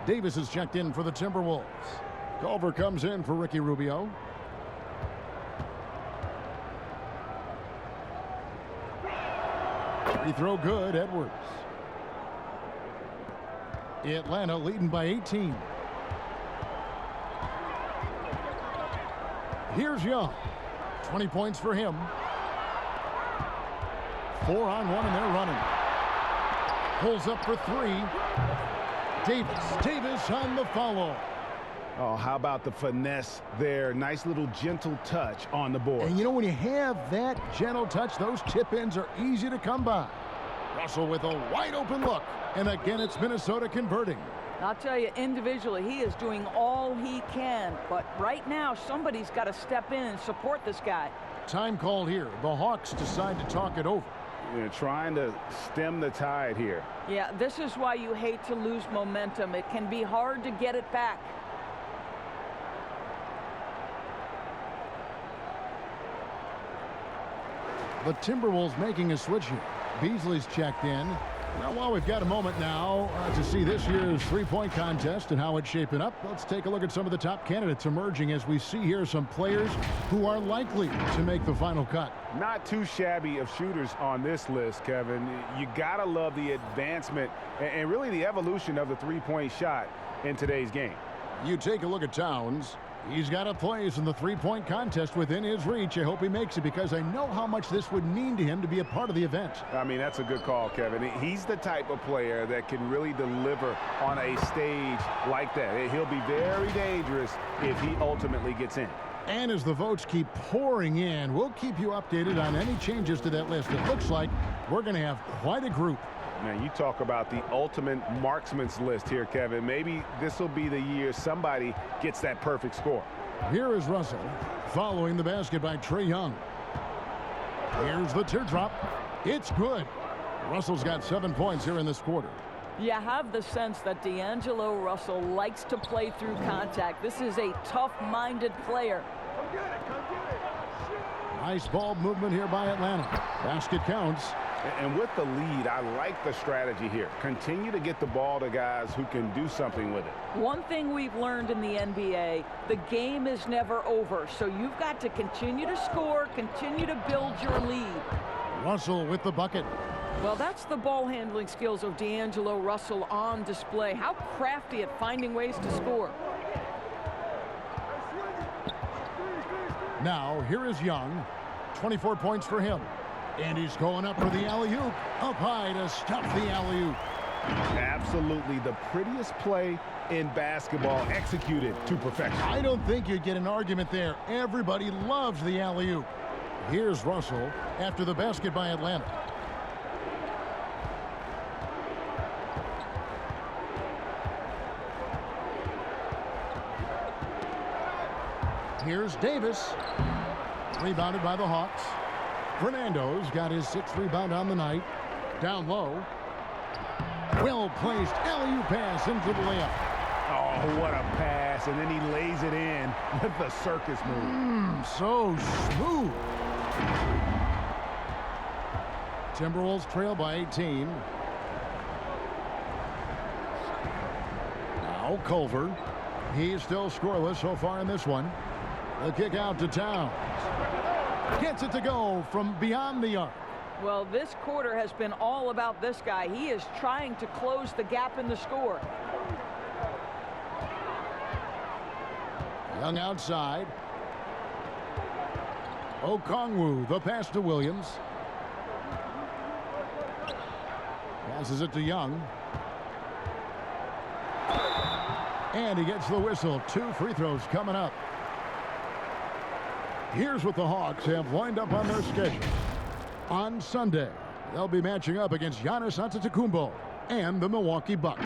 Davis is checked in for the Timberwolves. Culver comes in for Ricky Rubio. Free throw good, Edwards. Atlanta leading by 18. Here's Young. 20 points for him. 4-on-1 and they're running. Pulls up for 3. Davis on the follow. Oh, how about the finesse there? Nice little gentle touch on the board. And you know, when you have that gentle touch, those tip-ins are easy to come by. Russell with a wide open look. And again, it's Minnesota converting. I'll tell you, individually, he is doing all he can. But right now, somebody's got to step in and support this guy. Time called here. The Hawks decide to talk it over. You're trying to stem the tide here. Yeah, this is why you hate to lose momentum. It can be hard to get it back. The Timberwolves making a switch here. Beasley's checked in. Now, while we've got a moment now to see this year's three-point contest and how it's shaping up, let's take a look at some of the top candidates emerging as we see here some players who are likely to make the final cut. Not too shabby of shooters on this list, Kevin. You gotta love the advancement and really the evolution of the three-point shot in today's game. You take a look at Towns. He's got a place in the three-point contest within his reach. I hope he makes it because I know how much this would mean to him to be a part of the event. I mean, that's a good call, Kevin. He's the type of player that can really deliver on a stage like that. He'll be very dangerous if he ultimately gets in. And as the votes keep pouring in, we'll keep you updated on any changes to that list. It looks like we're going to have quite a group. Man, you talk about the ultimate marksman's list here, Kevin. Maybe this will be the year somebody gets that perfect score. Here is Russell following the basket by Trae Young. Here's the teardrop. It's good. Russell's got 7 points here in this quarter. You have the sense that D'Angelo Russell likes to play through contact. This is a tough-minded player. Nice ball movement here by Atlanta. Basket counts. And with the lead, I like the strategy here. Continue to get the ball to guys who can do something with it. One thing we've learned in the NBA, the game is never over. So you've got to continue to score, continue to build your lead. Russell with the bucket. Well, that's the ball handling skills of D'Angelo Russell on display. How crafty at finding ways to score. Now, here is Young. 24 points for him. And he's going up for the alley-oop. Up high to stop the alley-oop. Absolutely the prettiest play in basketball, executed to perfection. I don't think you'd get an argument there. Everybody loves the alley-oop. Here's Russell after the basket by Atlanta. Here's Davis. Rebounded by the Hawks. Fernando's got his 6th rebound on the night. Down low. Well-placed alley-oop pass into the layup. Oh, what a pass. And then he lays it in with the circus move. So smooth. Timberwolves trail by 18. Now Culver. He's still scoreless so far in this one. The kick out to Towns. Gets it to go from beyond the arc. Well, this quarter has been all about this guy. He is trying to close the gap in the score. Young outside. Okongwu, the pass to Williams. Passes it to Young. And he gets the whistle. 2 free throws coming up. Here's what the Hawks have lined up on their schedule. On Sunday, they'll be matching up against Giannis Antetokounmpo and the Milwaukee Bucks.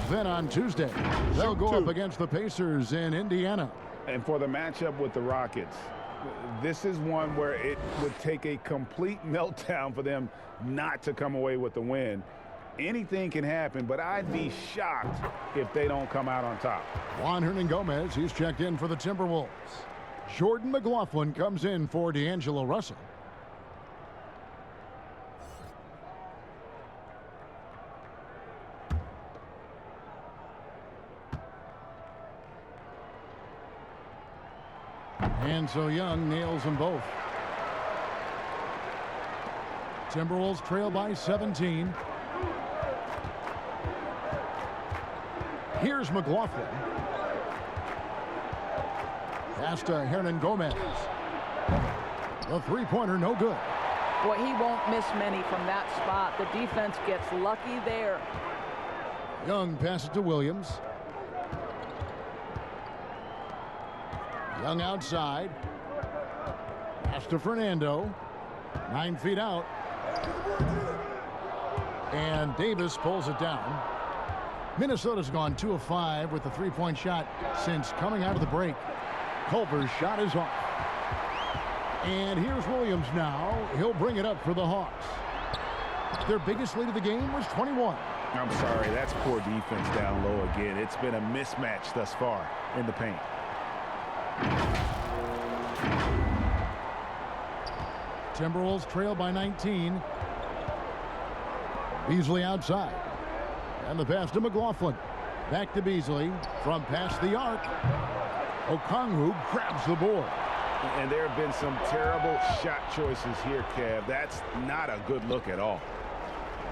Then on Tuesday, they'll go up against the Pacers in Indiana. And for the matchup with the Rockets, this is one where it would take a complete meltdown for them not to come away with the win. Anything can happen, but I'd be shocked if they don't come out on top. Juan Hernangomez, he's checked in for the Timberwolves. Jordan McLaughlin comes in for D'Angelo Russell. And so Young nails them both. Timberwolves trail by 17. Here's McLaughlin. Pass to Hernangomez. The three-pointer, no good. Boy, he won't miss many from that spot. The defense gets lucky there. Young passes to Williams. Young outside. Pass to Fernando. 9 feet out. And Davis pulls it down. Minnesota's gone 2 of 5 with the three-point shot since coming out of the break. Culver's shot is off. And here's Williams now. He'll bring it up for the Hawks. Their biggest lead of the game was 21. I'm sorry, that's poor defense down low again. It's been a mismatch thus far in the paint. Timberwolves trail by 19. Beasley outside. And the pass to McLaughlin. Back to Beasley from past the arc. Okongwu grabs the board. And there have been some terrible shot choices here, Kev. That's not a good look at all.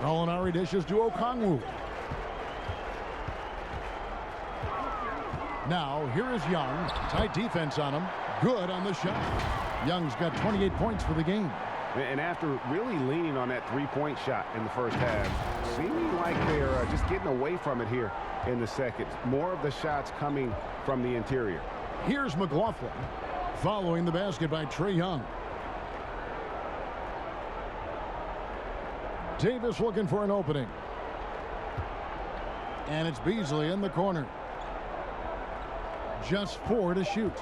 Gallinari dishes to Okongwu. Now, here is Young. Tight defense on him. Good on the shot. Young's got 28 points for the game. And after really leaning on that three-point shot in the first half, seeming like they're just getting away from it here in the second. More of the shots coming from the interior. Here's McLaughlin following the basket by Trae Young. Davis looking for an opening. And it's Beasley in the corner. Just 4 to shoot.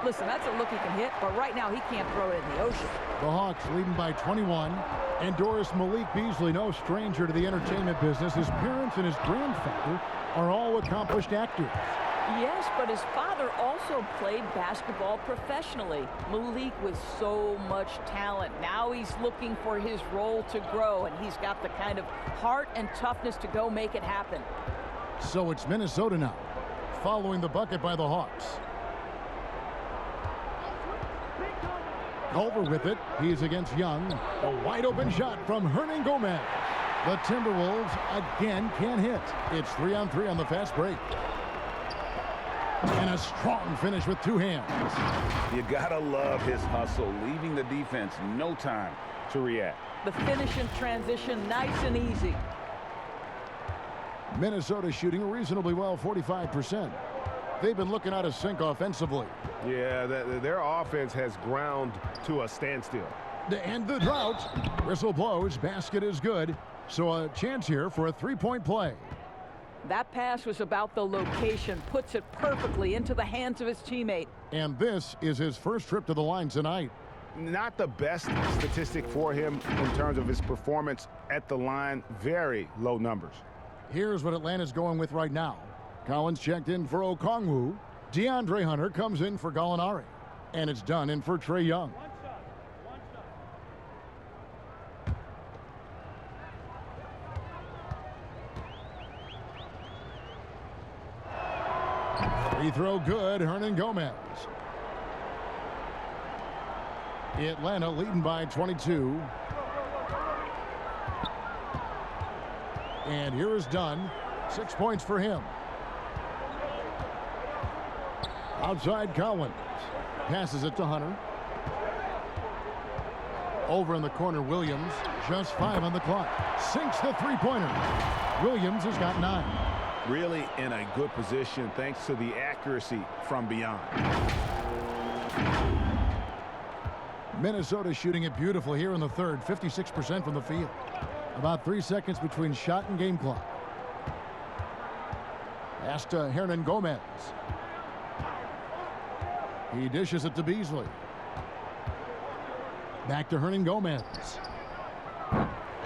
Listen, that's a look he can hit, but right now he can't throw it in the ocean. The Hawks leading by 21. And Doris Malik Beasley, no stranger to the entertainment business. His parents and his grandfather are all accomplished actors. Yes, but his father also played basketball professionally. Malik with so much talent. Now he's looking for his role to grow, and he's got the kind of heart and toughness to go make it happen. So it's Minnesota now, following the bucket by the Hawks. Culver with it. He's against Young. A wide open shot from Hernangomez. The Timberwolves again can't hit. It's 3-on-3 on the fast break. And a strong finish with 2 hands. You gotta love his hustle, leaving the defense no time to react. The finish in transition, nice and easy. Minnesota shooting reasonably well, 45%. They've been looking out of sync offensively. Yeah, their offense has ground to a standstill. And the drought. Whistle blows. Basket is good. So a chance here for a three-point play. That pass was about the location. Puts it perfectly into the hands of his teammate. And this is his first trip to the line tonight. Not the best statistic for him in terms of his performance at the line. Very low numbers. Here's what Atlanta's going with right now. Collins checked in for Okongwu. DeAndre Hunter comes in for Gallinari. And it's done in for Trae Young. Free throw good, Hernan Gomez. Atlanta leading by 22. And here is Dunn. 6 points for him. Outside Collins. Passes it to Hunter. Over in the corner, Williams. Just 5 on the clock. Sinks the three-pointer. Williams has got 9. Really in a good position thanks to the accuracy from beyond. Minnesota shooting it beautifully here in the third. 56% from the field. About 3 seconds between shot and game clock. Pass to Hernan Gomez. He dishes it to Beasley. Back to Hernan Gomez.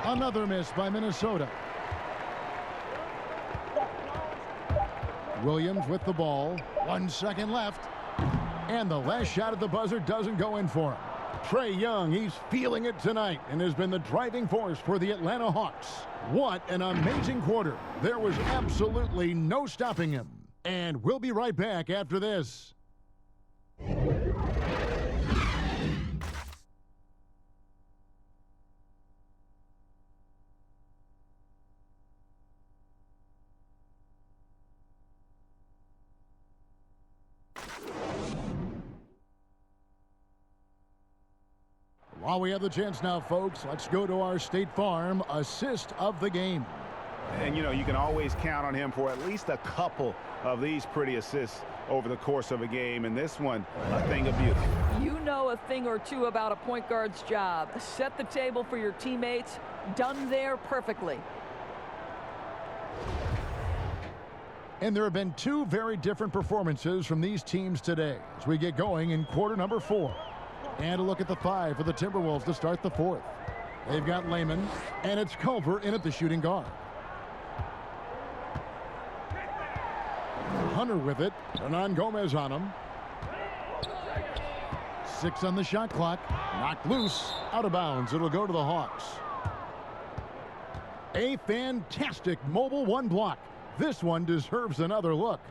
Another miss by Minnesota. Williams with the ball. 1 second left. And the last shot at the buzzer doesn't go in for him. Trae Young, he's feeling it tonight and has been the driving force for the Atlanta Hawks. What an amazing quarter. There was absolutely no stopping him. And we'll be right back after this. While we have the chance now, folks, let's go to our State Farm assist of the game. And, you know, you can always count on him for at least a couple of these pretty assists over the course of a game. And this one, a thing of beauty. You know a thing or two about a point guard's job. Set the table for your teammates. Done there perfectly. And there have been 2 very different performances from these teams today as we get going in quarter number 4. And a look at the 5 for the Timberwolves to start the 4th. They've got Layman, and it's Culver in at the shooting guard. Hunter with it. Hernan Gomez on him. 6 on the shot clock. Knocked loose. Out of bounds. It'll go to the Hawks. A fantastic mobile 1 block. This one deserves another look.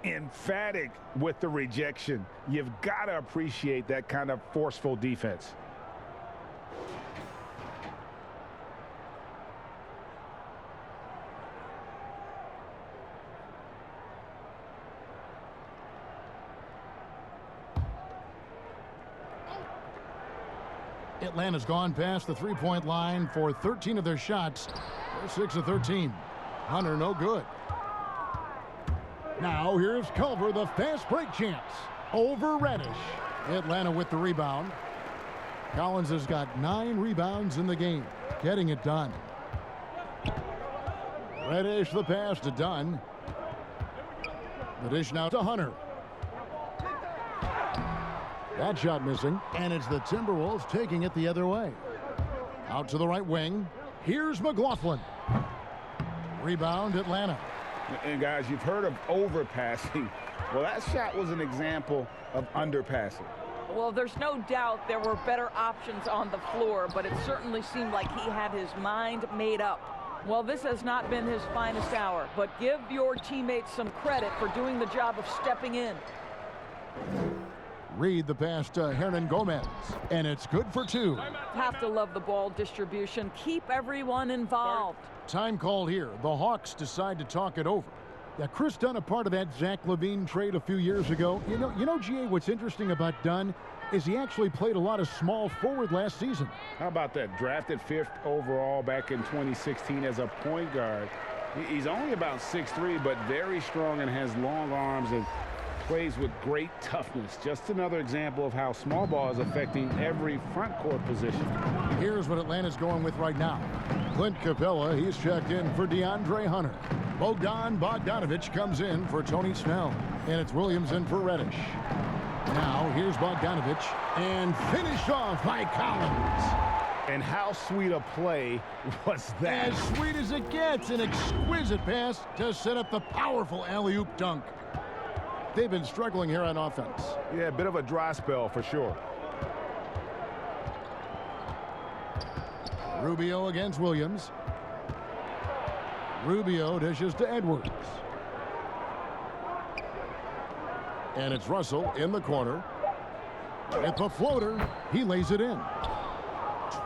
Emphatic with the rejection. You've got to appreciate that kind of forceful defense. Atlanta's gone past the three-point line for 13 of their shots. They're 6 of 13. Hunter no good. Now here's Culver, the fast break chance over Reddish. Atlanta with the rebound. Collins has got 9 rebounds in the game, getting it done. Reddish the pass to Dunn. The dish now to Hunter. That shot missing, and it's the Timberwolves taking it the other way. Out to the right wing. Here's McLaughlin. Rebound Atlanta. And guys, you've heard of overpassing. Well, that shot was an example of underpassing. Well, there's no doubt there were better options on the floor, but it certainly seemed like he had his mind made up. Well, this has not been his finest hour, but give your teammates some credit for doing the job of stepping in. Reed the pass to Hernan Gomez, and it's good for 2. Have to love the ball distribution. Keep everyone involved. Time called here. The Hawks decide to talk it over. Now, Chris Dunn, a part of that Zach LaVine trade a few years ago. You know, GA, what's interesting about Dunn is he actually played a lot of small forward last season. How about that? Drafted 5th overall back in 2016 as a point guard. He's only about 6'3", but very strong and has long arms and plays with great toughness. Just another example of how small ball is affecting every front court position. Here's what Atlanta's going with right now. Clint Capella, he's checked in for DeAndre Hunter. Bogdan Bogdanovic comes in for Tony Snell. And it's Williams in for Reddish. Now here's Bogdanovic, and finished off by Collins. And how sweet a play was that? As sweet as it gets. An exquisite pass to set up the powerful alley-oop dunk. They've been struggling here on offense. Yeah, a bit of a dry spell for sure. Rubio against Williams. Rubio dishes to Edwards. And it's Russell in the corner. With the floater, he lays it in.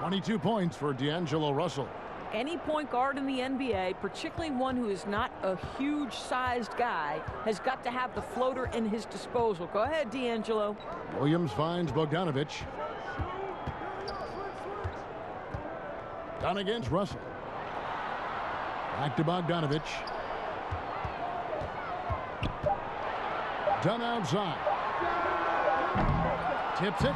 22 points for D'Angelo Russell. Any point guard in the NBA, particularly one who is not a huge-sized guy, has got to have the floater in his disposal. Go ahead, D'Angelo. Williams finds Bogdanovich. Down against Russell. Back to Bogdanovich. Done outside. Tips it.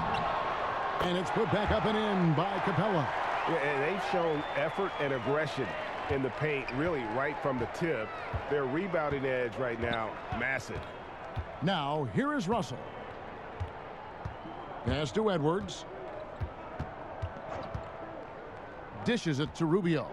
And it's put back up and in by Capella. Yeah, they've shown effort and aggression in the paint, really right from the tip. Their rebounding edge right now, massive. Now, here is Russell. Pass to Edwards. Dishes it to Rubio.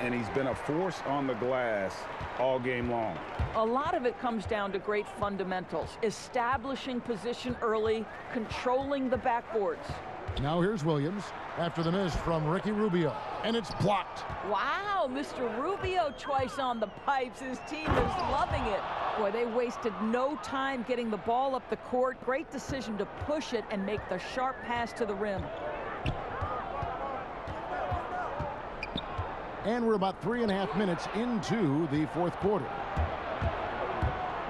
And he's been a force on the glass all game long. A lot of it comes down to great fundamentals, establishing position early, controlling the backboards. Now here's Williams after the miss from Ricky Rubio, and it's blocked. Wow, Mr. Rubio twice on the pipes. His team is loving it. Boy, they wasted no time getting the ball up the court. Great decision to push it and make the sharp pass to the rim. And we're about 3.5 minutes into the fourth quarter.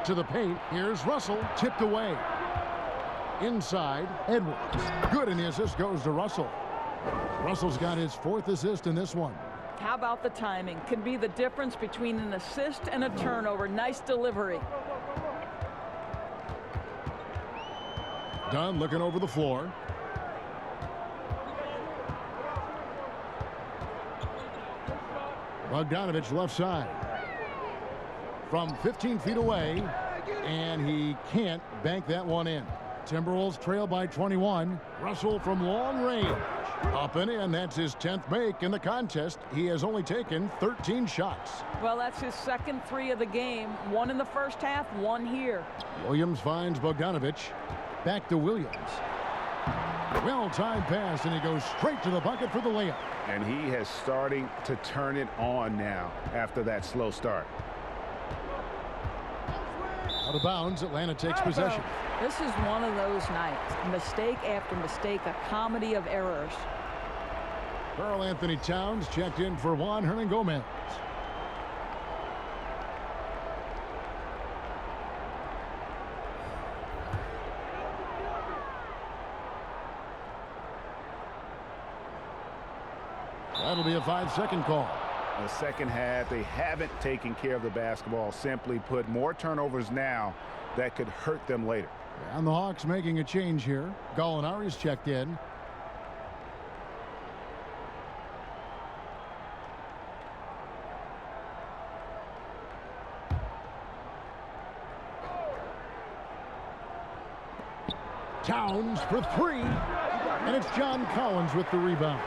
To the paint, here's Russell, tipped away. Inside, Edwards. Good, and the assist goes to Russell. Russell's got his 4th assist in this one. How about the timing? Can be the difference between an assist and a turnover. Nice delivery. Dunn looking over the floor. Bogdanovich left side. From 15 feet away, and he can't bank that one in. Timberwolves trail by 21. Russell from long range. Up and in. That's his 10th make in the contest. He has only taken 13 shots. Well, that's his second 3 of the game. 1 in the first half, 1 here. Williams finds Bogdanovich. Back to Williams. Well-timed pass, and he goes straight to the bucket for the layup. And he has starting to turn it on now after that slow start. Out of bounds, Atlanta takes possession. This is one of those nights. Mistake after mistake, a comedy of errors. Karl Anthony Towns checked in for Juan Hernangomez. That'll be a 5-second call. The second half, they haven't taken care of the basketball. Simply put, more turnovers now that could hurt them later. And the Hawks making a change here. Gallinari's checked in. Towns for 3. And it's John Collins with the rebound.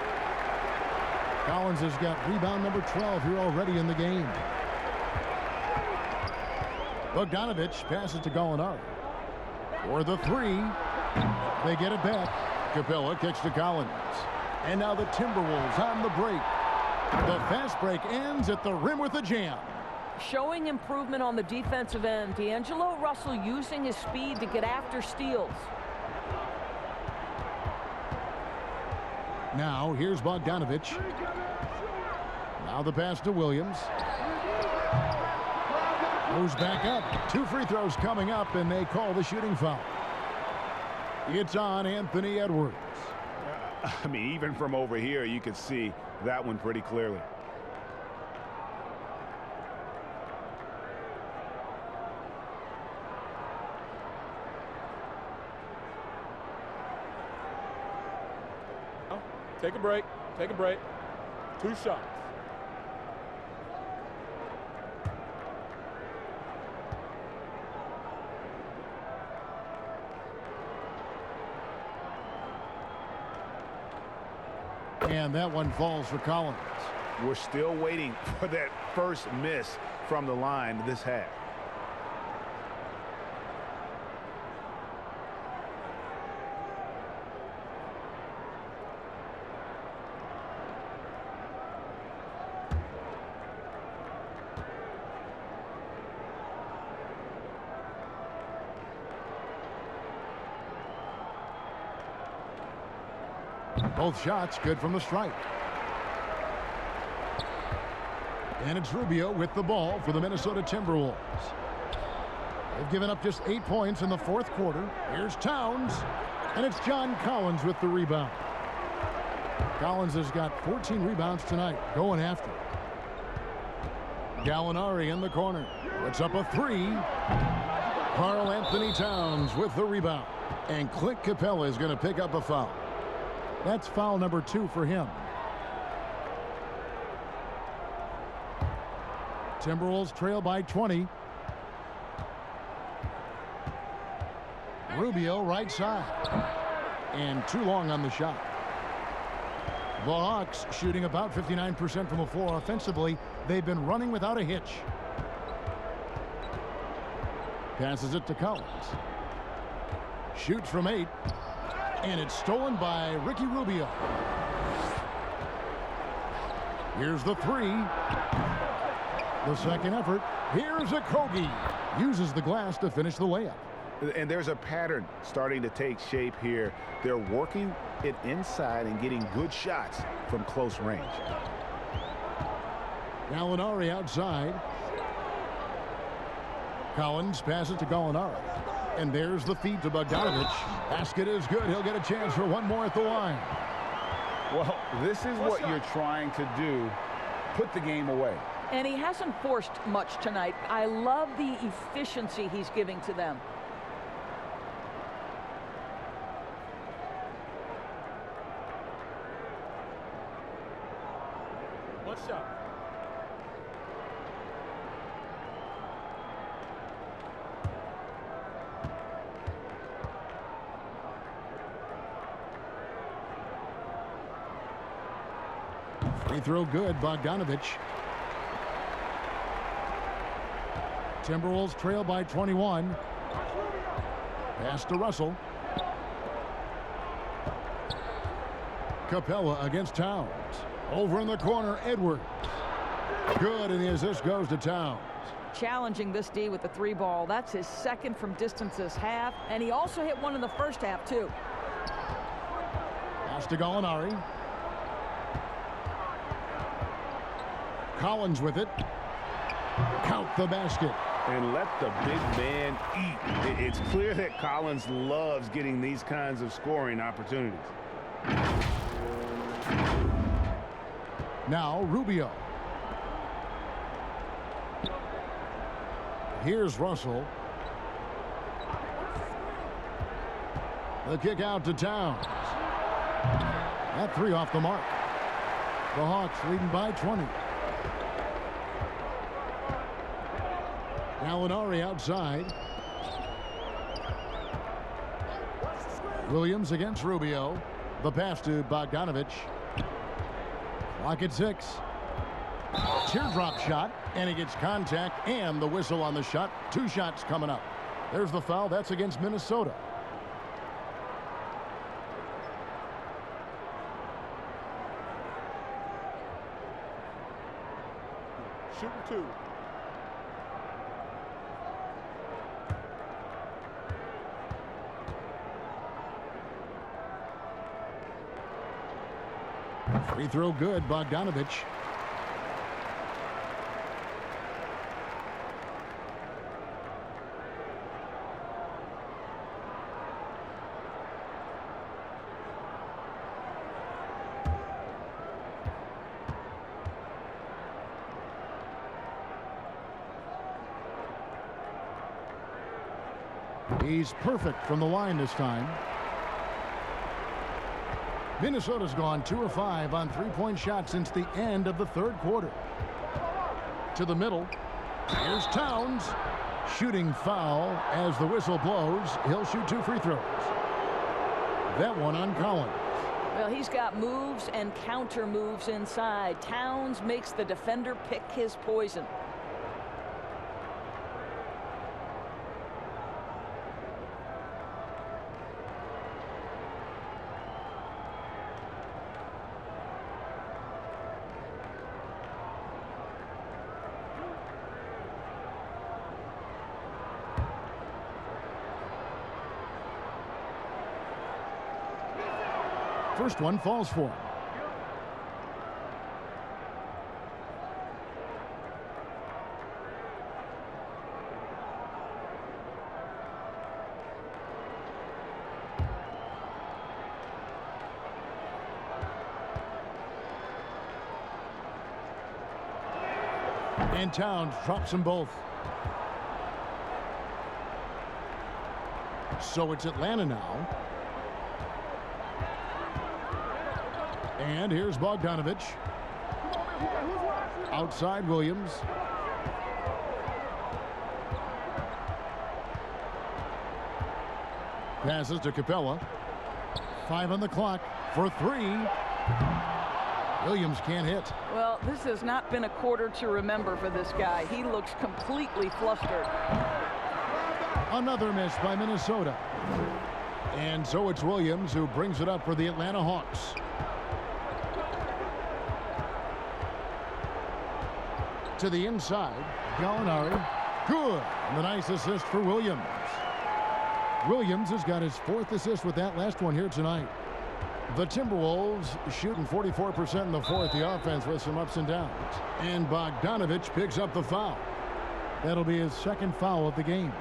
Collins has got rebound number 12 here already in the game. Bogdanovich passes to Gallinari. For the 3. They get it back. Capella kicks to Collins. And now the Timberwolves on the break. The fast break ends at the rim with a jam. Showing improvement on the defensive end. D'Angelo Russell using his speed to get after steals. Now here's Bogdanovich. Now the pass to Williams. Goes back up. 2 free throws coming up, and they call the shooting foul. It's on Anthony Edwards. I mean, even from over here, you could see that one pretty clearly. Take a break. Take a break. 2 shots. And that one falls for Collins. We're still waiting for that first miss from the line this half. Both shots good from the stripe. And it's Rubio with the ball for the Minnesota Timberwolves. They've given up just 8 points in the fourth quarter. Here's Towns, and it's John Collins with the rebound. Collins has got 14 rebounds tonight, going after. Gallinari in the corner. Puts up a three. Karl Anthony Towns with the rebound. And Clint Capella is going to pick up a foul. That's foul number 2 for him. Timberwolves trail by 20. Rubio right side. And too long on the shot. The Hawks shooting about 59% from the floor offensively. They've been running without a hitch. Passes it to Collins. Shoots from 8. And it's stolen by Ricky Rubio. Here's the three. The second effort. Here's a Kogi. Uses the glass to finish the layup. And there's a pattern starting to take shape here. They're working it inside and getting good shots from close range. Gallinari outside. Collins passes to Gallinari. And there's the feed to Bogdanovich. Basket is good. He'll get a chance for one more at the line. Well, this is what you're trying to do. Put the game away. And he hasn't forced much tonight. I love the efficiency he's giving to them. One shot. Free throw good, Bogdanovich. Timberwolves trail by 21. Pass to Russell. Capella against Towns. Over in the corner, Edwards. Good, and the assist goes to Towns. Challenging this D with the 3 ball. That's his second from distance this half, and he also hit one in the first half, too. Pass to Gallinari. Collins with it. Count the basket. And let the big man eat. It's clear that Collins loves getting these kinds of scoring opportunities. Now Rubio. Here's Russell. The kick out to Towns. That 3 off the mark. The Hawks leading by 20. Gallinari outside. Williams against Rubio. The pass to Bogdanovich. Clock at 6. Teardrop shot, and he gets contact and the whistle on the shot. 2 shots coming up. There's the foul. That's against Minnesota. Shooting 2. Free throw good, Bogdanovich. He's perfect from the line this time. Minnesota's gone 2 of 5 on 3-point shots since the end of the third quarter. To the middle. Here's Towns. Shooting foul as the whistle blows. He'll shoot 2 free throws. That one on Collins. Well, he's got moves and counter moves inside. Towns makes the defender pick his poison. First one falls for him. And Towns drops them both. So it's Atlanta now. And here's Bogdanovich. Outside Williams. Passes to Capella. 5 on the clock for 3. Williams can't hit. Well, this has not been a quarter to remember for this guy. He looks completely flustered. Another miss by Minnesota. And so it's Williams who brings it up for the Atlanta Hawks. To the inside, Gallinari. Good. And a nice assist for Williams. Williams has got his 4th assist with that last one here tonight. The Timberwolves shooting 44% in the 4th, the offense with some ups and downs. And Bogdanovich picks up the foul. That'll be his 2nd foul of the game.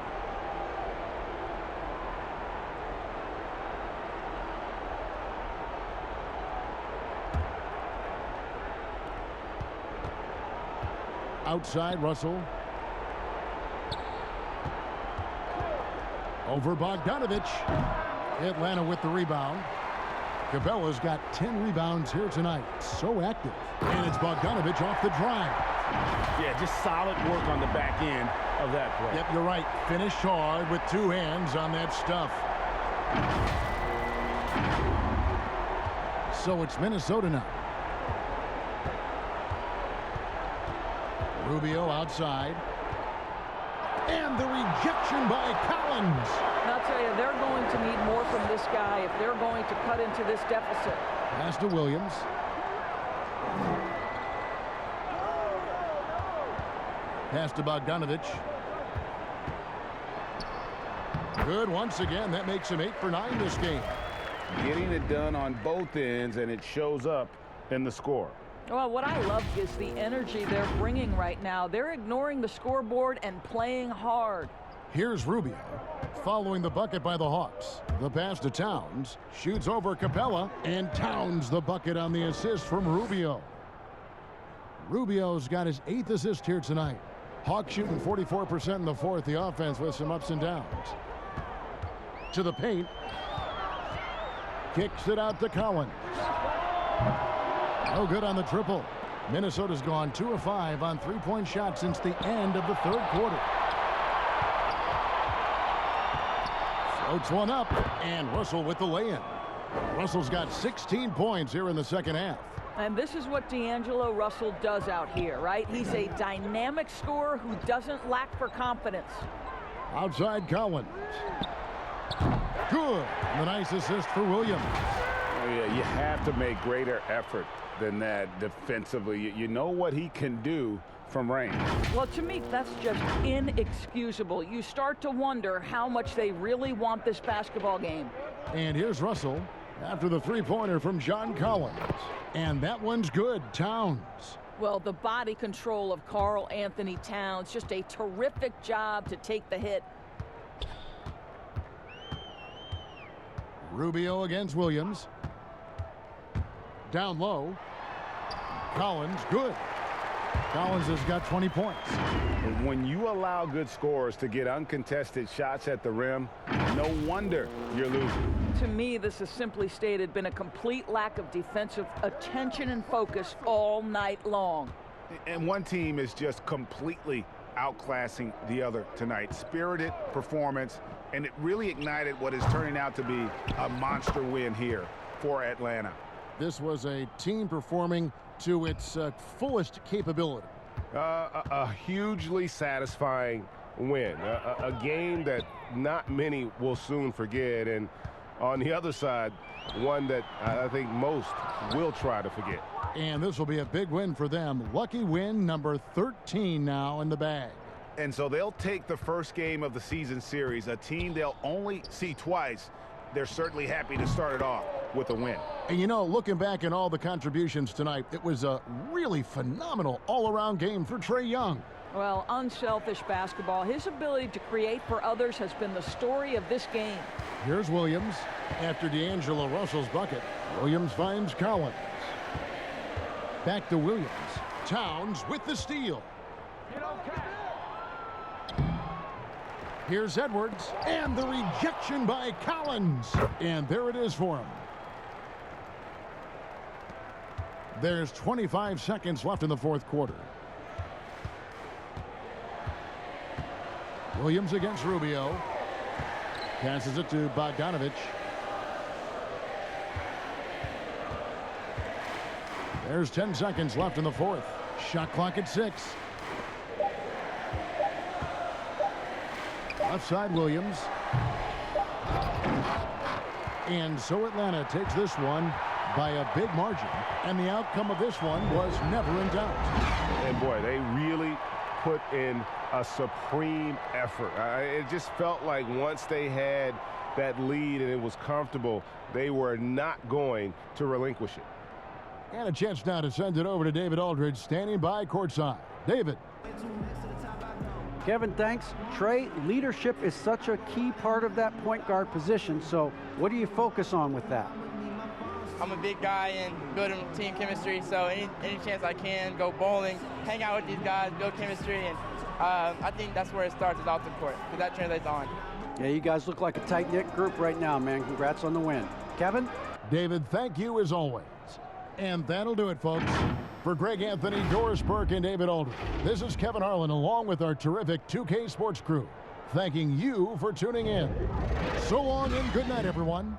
Outside Russell. Over Bogdanovich. Atlanta with the rebound. Capella's got 10 rebounds here tonight. So active. And it's Bogdanovich off the drive. Yeah, just solid work on the back end of that play. Yep, you're right. Finished hard with 2 hands on that stuff. So it's Minnesota now. Rubio outside. And the rejection by Collins. And I'll tell you, they're going to need more from this guy if they're going to cut into this deficit. Pass to Williams. Pass to Bogdanovich. Good once again. That makes him 8 for 9 this game. Getting it done on both ends, and it shows up in the score. Well, what I love is the energy they're bringing right now. They're ignoring the scoreboard and playing hard. Here's Rubio following the bucket by the Hawks. The pass to Towns. Shoots over Capella. And Towns the bucket on the assist from Rubio. Rubio's got his 8th assist here tonight. Hawks shooting 44% in the 4th. The offense with some ups and downs. To the paint. Kicks it out to Collins. No good on the triple. Minnesota's gone 2 of 5 on 3-point shots since the end of the 3rd quarter. Floats one up, and Russell with the lay-in. Russell's got 16 points here in the 2nd half. And this is what D'Angelo Russell does out here, right? He's a dynamic scorer who doesn't lack for confidence. Outside Collins. Good. And a nice assist for Williams. Oh, yeah, you have to make greater effort than that defensively. You know what he can do from range. Well, to me, that's just inexcusable. You start to wonder how much they really want this basketball game. And here's Russell after the 3-pointer from John Collins. And that one's good. Towns. Well, the body control of Karl Anthony Towns, just a terrific job to take the hit. Rubio against Williams. Down low. Collins, good. Collins has got 20 points. And when you allow good scorers to get uncontested shots at the rim, no wonder you're losing. To me, this has simply stated been a complete lack of defensive attention and focus all night long. And one team is just completely outclassing the other tonight. Spirited performance, and it really ignited what is turning out to be a monster win here for Atlanta. This was a team performing to its fullest capability. A hugely satisfying win. A game that not many will soon forget. And on the other side, one that I think most will try to forget. And this will be a big win for them. Lucky win number 13 now in the bag. And so they'll take the first game of the season series, a team they'll only see twice they're certainly happy to start it off with a win. And you know, looking back at all the contributions tonight, it was a really phenomenal all-around game for Trae Young. Well, unselfish basketball. His ability to create for others has been the story of this game. Here's Williams. After D'Angelo Russell's bucket, Williams finds Collins. Back to Williams. Towns with the steal. Here's Edwards, and the rejection by Collins. And there it is for him. There's 25 seconds left in the fourth quarter. Williams against Rubio. Passes it to Bogdanovich. There's 10 seconds left in the fourth. Shot clock at 6. Left side Williams. And so Atlanta takes this one by a big margin. And the outcome of this one was never in doubt. And boy, they really put in a supreme effort. It just felt like once they had that lead and it was comfortable, they were not going to relinquish it. And a chance now to send it over to David Aldridge, standing by courtside. David. Kevin, thanks. Trae, leadership is such a key part of that point guard position, so what do you focus on with that? I'm a big guy and building team chemistry, so any chance I can, go bowling, hang out with these guys, build chemistry, and I think that's where it starts, is off the court, because that translates on. Yeah, you guys look like a tight-knit group right now, man. Congrats on the win. Kevin? David, thank you as always. And that'll do it, folks. For Greg Anthony, Doris Burke, and David Aldridge, this is Kevin Harlan along with our terrific 2K Sports crew, thanking you for tuning in. So long and good night, everyone.